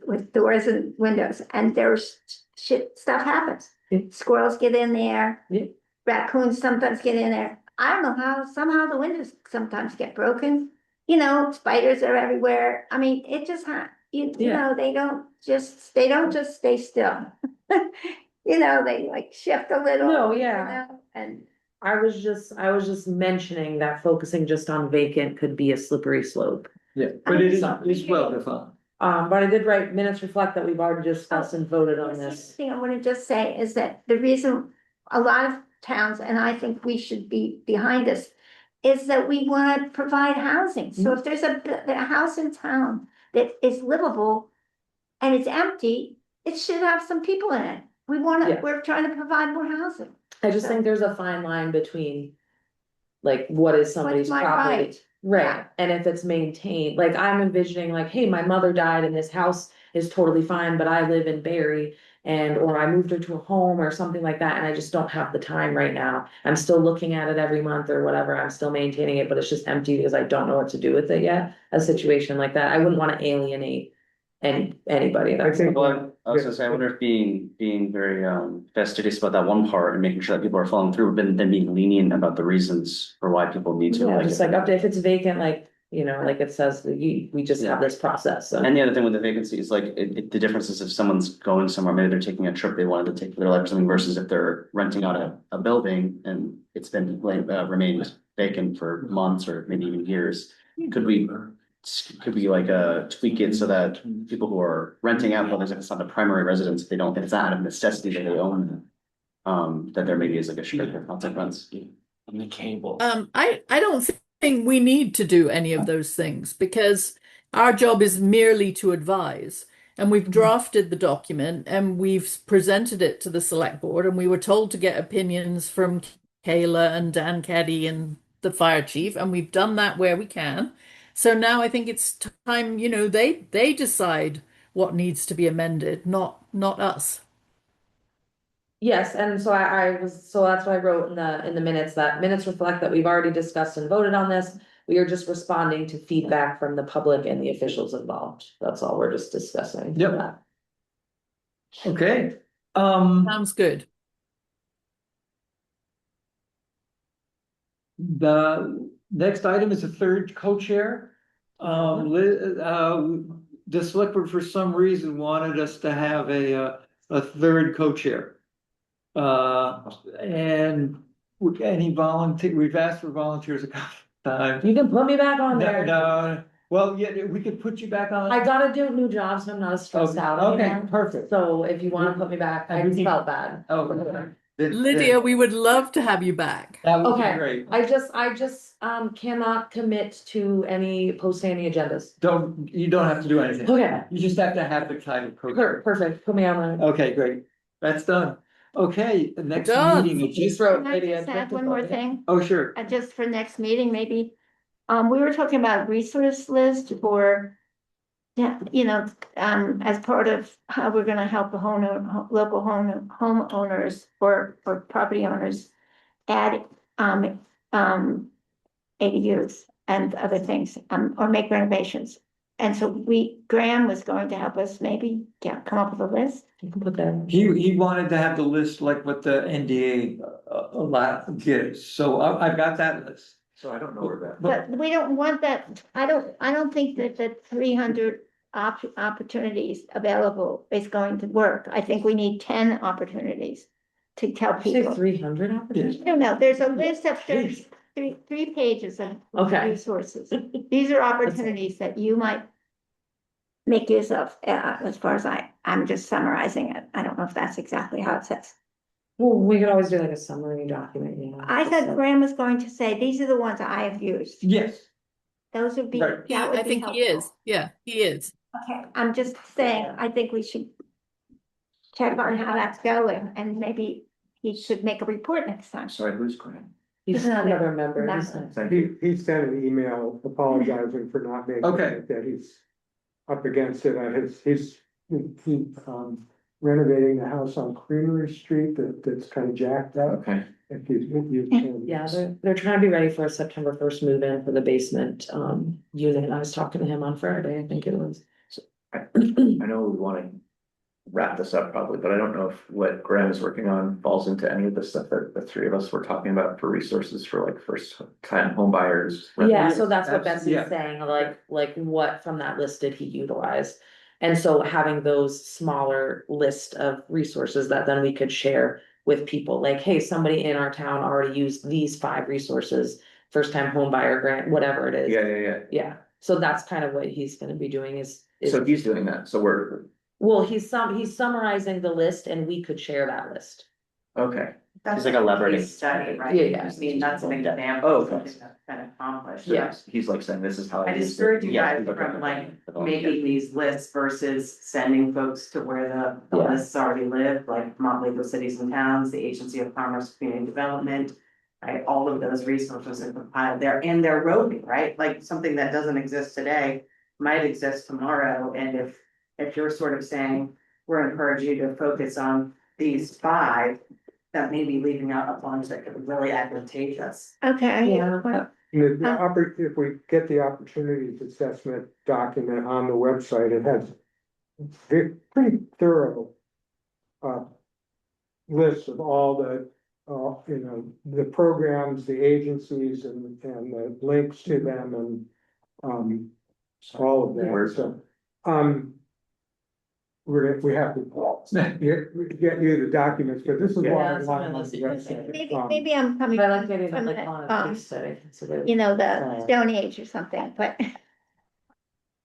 with doors and windows, and there's stuff happens. Yeah. Squirrels get in there. Yeah. Raccoons sometimes get in there. I don't know how, somehow the windows sometimes get broken. Spiders are everywhere. I mean, it just, they don't just stay still. They like shift a little. No, yeah. And I was just mentioning that focusing just on vacant could be a slippery slope. Yeah, but it's well defined. But I did write minutes reflect that we've already discussed and voted on the this. thing I wanna just say is that the reason a lot of towns, and I think we should be behind this, is that we wanna provide housing. So if there's a house in town that is livable and it's empty, it should have some people in it. Yeah. We're trying to provide more housing. I just think there's a fine line between like what is somebody's What's my property. right? Right, Yeah. and if it's maintained, like I'm envisioning like, hey, my mother died and this house is totally fine, but I live in Barry. Or I moved her to a home or something like that, and I just don't have the time right now. I'm still looking at it every month or whatever, I'm still maintaining it, but it's just empty because I don't know what to do with it yet. A situation like that, I wouldn't wanna alienate anybody. I think. Well, I was gonna say, I wonder if being very fastidious about that one part and making sure that people are following through, but then being lenient about the reasons for why people need to. Yeah, just like update, if it's vacant, like, like it says, we just have this process, so. And the other thing with the vacancy is like, the difference is if someone's going somewhere, maybe they're taking a trip they wanted to take for their life or something, versus if they're renting out a building and it's been remained vacant for months or maybe even years. Could we like tweak it so that people who are renting out buildings, if it's not the primary residence, if it's not out of necessity that they own them, that there maybe is like a stricter consequence. On the cable. I don't think we need to do any of those things because our job is merely to advise. and we've drafted the document and we've presented it to the select board, and we were told to get opinions from Kayla and Dan Caddy and the fire chief, and we've done that where we can. So now I think it's time, they decide what needs to be amended, not us. Yes, and so so that's why I wrote in the minutes that minutes reflect that we've already discussed and voted on this. We are just responding to feedback from the public and the officials involved. That's all we're just discussing. Yep. Okay, Sounds good. the next item is a third co-chair. The select board for some reason wanted us to have a third co-chair. And any volunteer, we've asked for volunteers a couple of times. You can put me back on there. No, well, yeah, we could put you back on. I gotta do new jobs, so I'm not as stressed out Okay, anymore. perfect. So if you wanna put me back, I And we can- felt bad. Oh, Lydia, we would love to have you back. that would be Okay. great. I just cannot commit to posting any agendas. You don't have to do anything. Okay, You just have to have the title co-chair. perfect, put me on the. Okay, great. That's done. Okay, the next Done. meeting is Just just, wrote Can I Lydia. just add one more thing, oh, sure. just for next meeting, maybe? We were talking about resource list for, yeah, as part of how we're gonna help the local homeowners or property owners add, ADUs and other things, or make renovations. And so Graham was going to help us maybe, come up with a list. You can put that. He wanted to have the list like what the NDA gives, so I've got that list. So I don't know where that. But we don't want that, I don't think that the 300 opportunities available is going to work. I think we need 10 opportunities to tell Say people. 300 opportunities? I don't know, there's a list of three pages of Okay. resources. These are opportunities that you might make use of, as far as I'm just summarizing it. I don't know if that's exactly how it says. Well, we could always do like a summary document. I thought Graham was going to say, these are the ones I have used. Yes, Those would be, Right. that would I be think he is. helpful. Yeah, he is. Okay, I'm just saying, I think we should check on how that's going, and maybe he should make a report next time. Sorry, who's Graham? He's not another member. not- He's not- Thank you. He sent an email apologizing for not making Okay. it, that he's up against it, he's renovating the house on Creamery Street that's kind of jacked up. Okay, If you can. Yeah, they're trying to be ready for a September 1st move-in for the basement unit. I was talking to him on Friday, I think it was. I know we want to wrap this up probably, but I don't know if what Graham is working on falls into any of the stuff that the three of us were talking about for resources for like first time home buyers. Yeah, so that's what That's- yeah. Betsy's saying, like what from that list did he utilize? And so having those smaller list of resources that then we could share with people, like, hey, somebody in our town already used these 5 resources, first time home buyer grant, whatever it is. Yeah. Yeah, so that's kind of what he's gonna be doing is. So he's doing that. So we're, Well, he's summarizing the list and we could share that list. okay. That's like elaborating. case study, right? Yeah. I mean, that's an example Oh, of okay. something that's been accomplished. Yeah. He's like saying, this is how. I used it." discourage you Yeah, guys okay. from like making these lists versus sending folks to where the Yeah. lists already live, like Motley Cities and Towns, the Agency of Commerce Community Development. Right, all of those resources are compiled there, and they're roving, right? Like something that doesn't exist today might exist tomorrow, and if you're sort of saying, we're encouraging you to focus on these 5, that may be leaving out a bunch that could be really advantageous. Okay. Yeah. Well, If we get the opportunities assessment document on the website, it has pretty thorough list of all the, the programs, the agencies and the links to them and all of that, so. We have to get you the documents, but this is what Yeah, I it's want on on the the website. website. maybe I'm coming But I like getting from like the, on a case study. So that- the Stone Age or something, but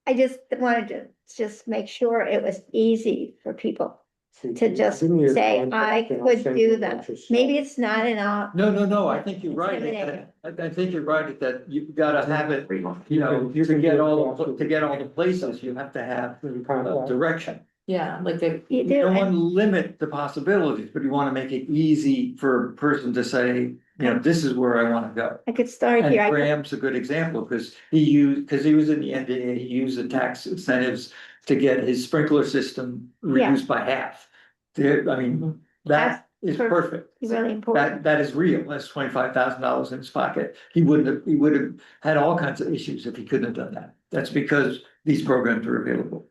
I just wanted to just make sure it was easy for people to just Give me your say, contact I and I'll could send you do a that. bunch of stuff. Maybe it's not enough. No, I think you're right. Intimidating. I think you're right that you've gotta have it, you know, You to can get do all, it. to get all the places, you have to have direction. Yeah, like they, You You do, don't and want to limit the possibilities, but you want to make it easy for a person to say, you know, this is where I want to go. I could start And here. I could, Graham's a good example because he was in the NDA, he used the tax incentives to get his sprinkler system reduced by half. There, I mean, that is perfect. it's really important. That is real. That's $25,000 in his pocket. He would have had all kinds of issues if he couldn't have done that. That's because these programs are available.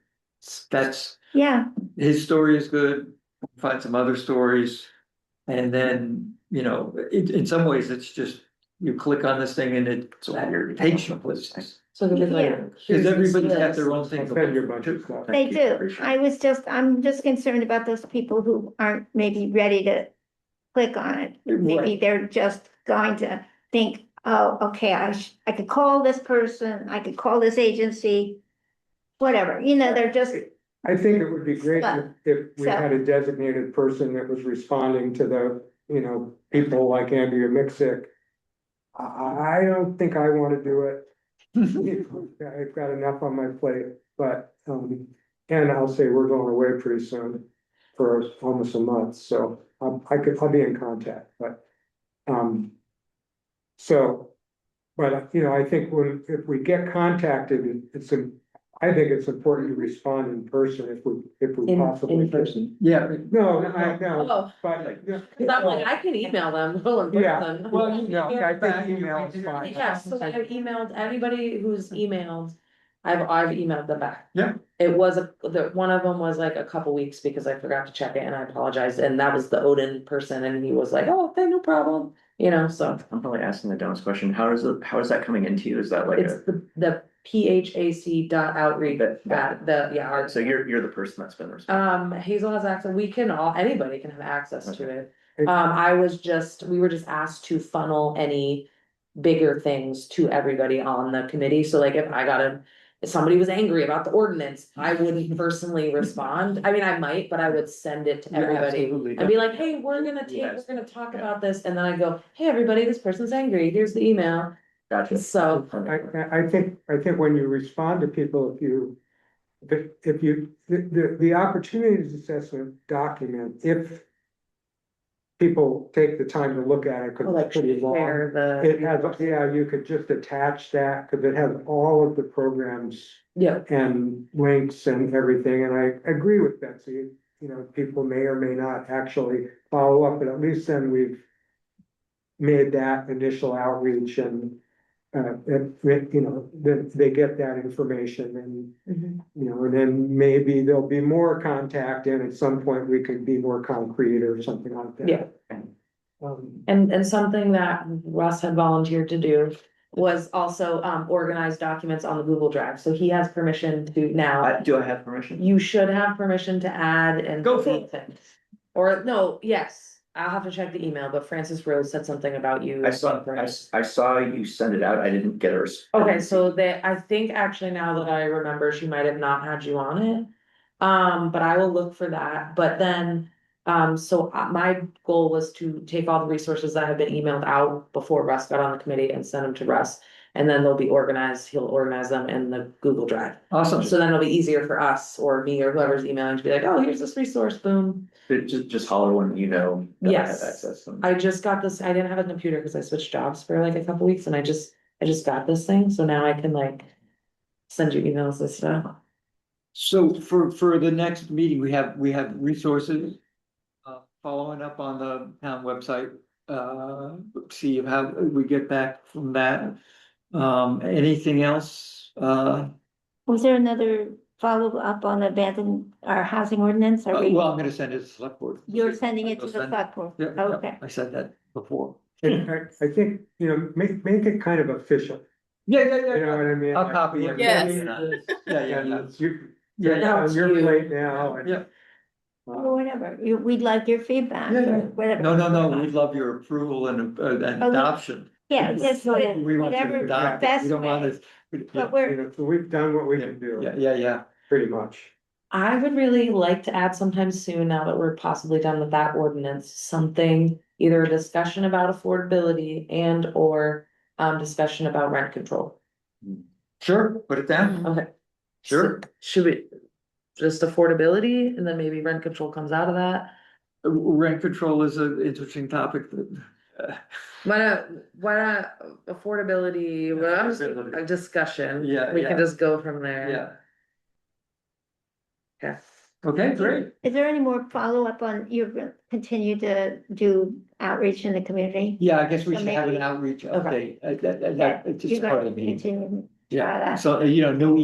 That's, Yeah, his story is good, find some other stories. And then, you know, in some ways, it's just, you click on this thing and it takes you places. so they're like. Yeah. Because everybody's got here's their own I'll thing. send you a bunch of stuff. they do. I'm just concerned about those people who aren't maybe ready to click on it. Maybe Right. they're just going to think, oh, okay, I could call this person, I could call this agency. Whatever, you know, they're just, I think it would be great if we So- had a designated person that was responding to the, you know, people like Andrea Mixick. I don't think I wanna do it. I've got enough on my plate, but, and I'll say we're going away pretty soon for almost a month, so I'll be in contact, but, so, but, you know, I think if we get contacted, I think it's important to respond in person if we possibly In can. person. Yeah. No, I know, Oh, but. cause I'm like, I can email them, well, in Yeah, person. well, you know, I think email is fine. Yeah, so I've emailed anybody who's emailed, I've emailed them back. Yeah. It was one of them was like a couple weeks because I forgot to check it and I apologized, and that was the Odin person, and he was like, oh, okay, no problem, you know, so. I'm probably asking the dumbest question. How is that coming into you? Is that like It's the PHAC.outreach, so you're the person that's been responsible. Hazel has access, anybody can have access to Okay. it. It- We were just asked to funnel any bigger things to everybody on the committee, so like if somebody was angry about the ordinance, I wouldn't personally respond, I mean, I might, but I would send it to everybody. Absolutely. I'd be like, hey, we're gonna talk about this, and then I go, hey, everybody, this person's angry, here's the email, Gotcha. so. I think when you respond to people, the opportunities assessment document, if people take the time to look at it, cause Like it's pretty long. share the. It has, yeah, you could just attach that, cause it has all of the programs Yeah, and links and everything, and I agree with Betsy. You know, people may or may not actually follow up, but at least then we've made that initial outreach and you know, then they get that information and, you know, and then maybe there'll be more contact and at some point we could be more concrete or something like that. Yeah. And something that Russ had volunteered to do was also organize documents on the Google Drive, so he has permission to now. Do I have permission? You should have permission to add and. Go for delete things. Or, no, yes, I'll have to check the email, but Francis Rose said something about you. I saw you send it out. I didn't get a response. Okay, so I think actually now that I remember, she might have not had you on it. But I will look for that, but then, my goal was to take all the resources that have been emailed out before Russ got on the committee and send them to Russ. And then they'll be organized, he'll organize them in the Google Drive. Awesome. So then it'll be easier for us or me or whoever's emailing to be like, oh, here's this resource, boom. Just holler when you know. that I have Yes. access to them. I just got this, I didn't have a computer because I switched jobs for like a couple weeks and I just got this thing, so now I can like send you emails and stuff. So for the next meeting, we have resources. Following up on the town website, see how we get back from that. Anything else? was there another follow-up on our housing ordinance? Are we, Well, I'm gonna send it to the select board. you're sending it to the Send- select board? Yeah, Okay. I said that before. And I think, you know, make it kind of official, Yeah, you know what I mean? I'll copy it. Yes. Yeah. And you, Yeah. on your plate now. and- Yeah. Or whatever, we'd like your feedback, Yeah, or yeah. whatever. No, we'd love your approval and adoption. Yeah, just We want you to whatever adopt it. best We don't want way, it. but You we're, know, so we've done what we can do, Yeah. pretty much. I would really like to add sometime soon, now that we're possibly done with that ordinance, something, either a discussion about affordability and or discussion about rent control. Sure, put it down. Okay. Sure. So, should we, just affordability and then maybe rent control comes out of that? Rent control is an interesting topic that. Why not affordability, a discussion? Yeah, We can yeah. just go from there. Yeah, Okay. okay, great. Is there any more follow-up on, you continue to do outreach in the community? Yeah, I guess we So should have an maybe- outreach Okay. update, it's You're just part gonna of the. continue to try Yeah, that. so, no Thank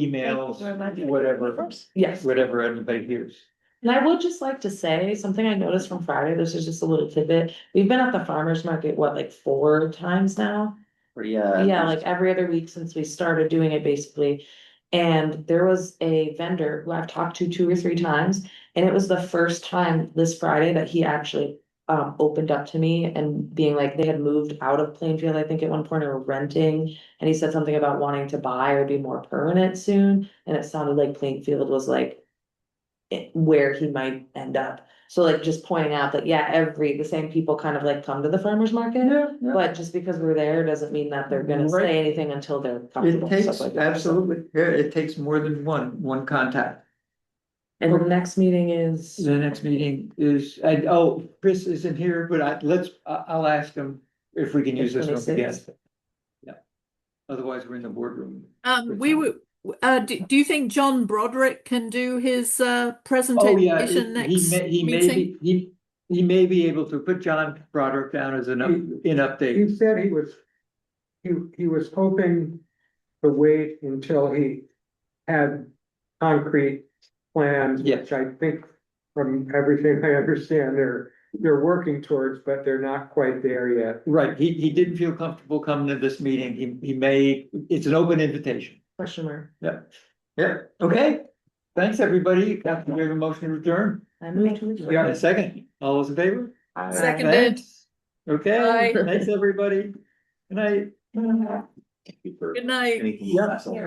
you emails, very much. whatever, Yes. whatever anybody hears. And I would just like to say, something I noticed from Friday, this is just a little tidbit, we've been at the farmer's market, what, like 4 times now? Yeah, like every other week since we started doing it basically. And there was a vendor who I've talked to 2 or 3 times, and it was the first time this Friday that he actually opened up to me and being like, they had moved out of Plainfield, I think at one point, or renting. And he said something about wanting to buy or be more permanent soon, and it sounded like Plainfield was like where he might end up. So like just pointing out that, yeah, the same people kind of like come to the farmer's market. Yeah. But just because we're there doesn't mean that they're gonna Right. say anything until they're It comfortable. takes, stuff like that. absolutely, yeah, it takes more than one contact. And the next meeting is, The next meeting is, Chris isn't here, but I'll ask him if we can use this room again. 26th. Yeah, otherwise we're in the boardroom. We were, do you think John Broderick can do his Oh, presentation yeah, next he may meeting? he may be able to put John Broderick down as an update. He said he was hoping to wait until he had concrete plans, Yeah. which I think from everything I understand, they're working towards, but they're not quite there yet. Right, he didn't feel comfortable coming to this meeting, he may, it's an open invitation. question mark, Yeah, okay, thanks, everybody, after we have a motion to adjourn, I moved to. adjourn. a second, all those in favor? Seconded. Thanks. Okay, Bye. thanks, everybody, good night. Good Good night. Anything Yeah. less?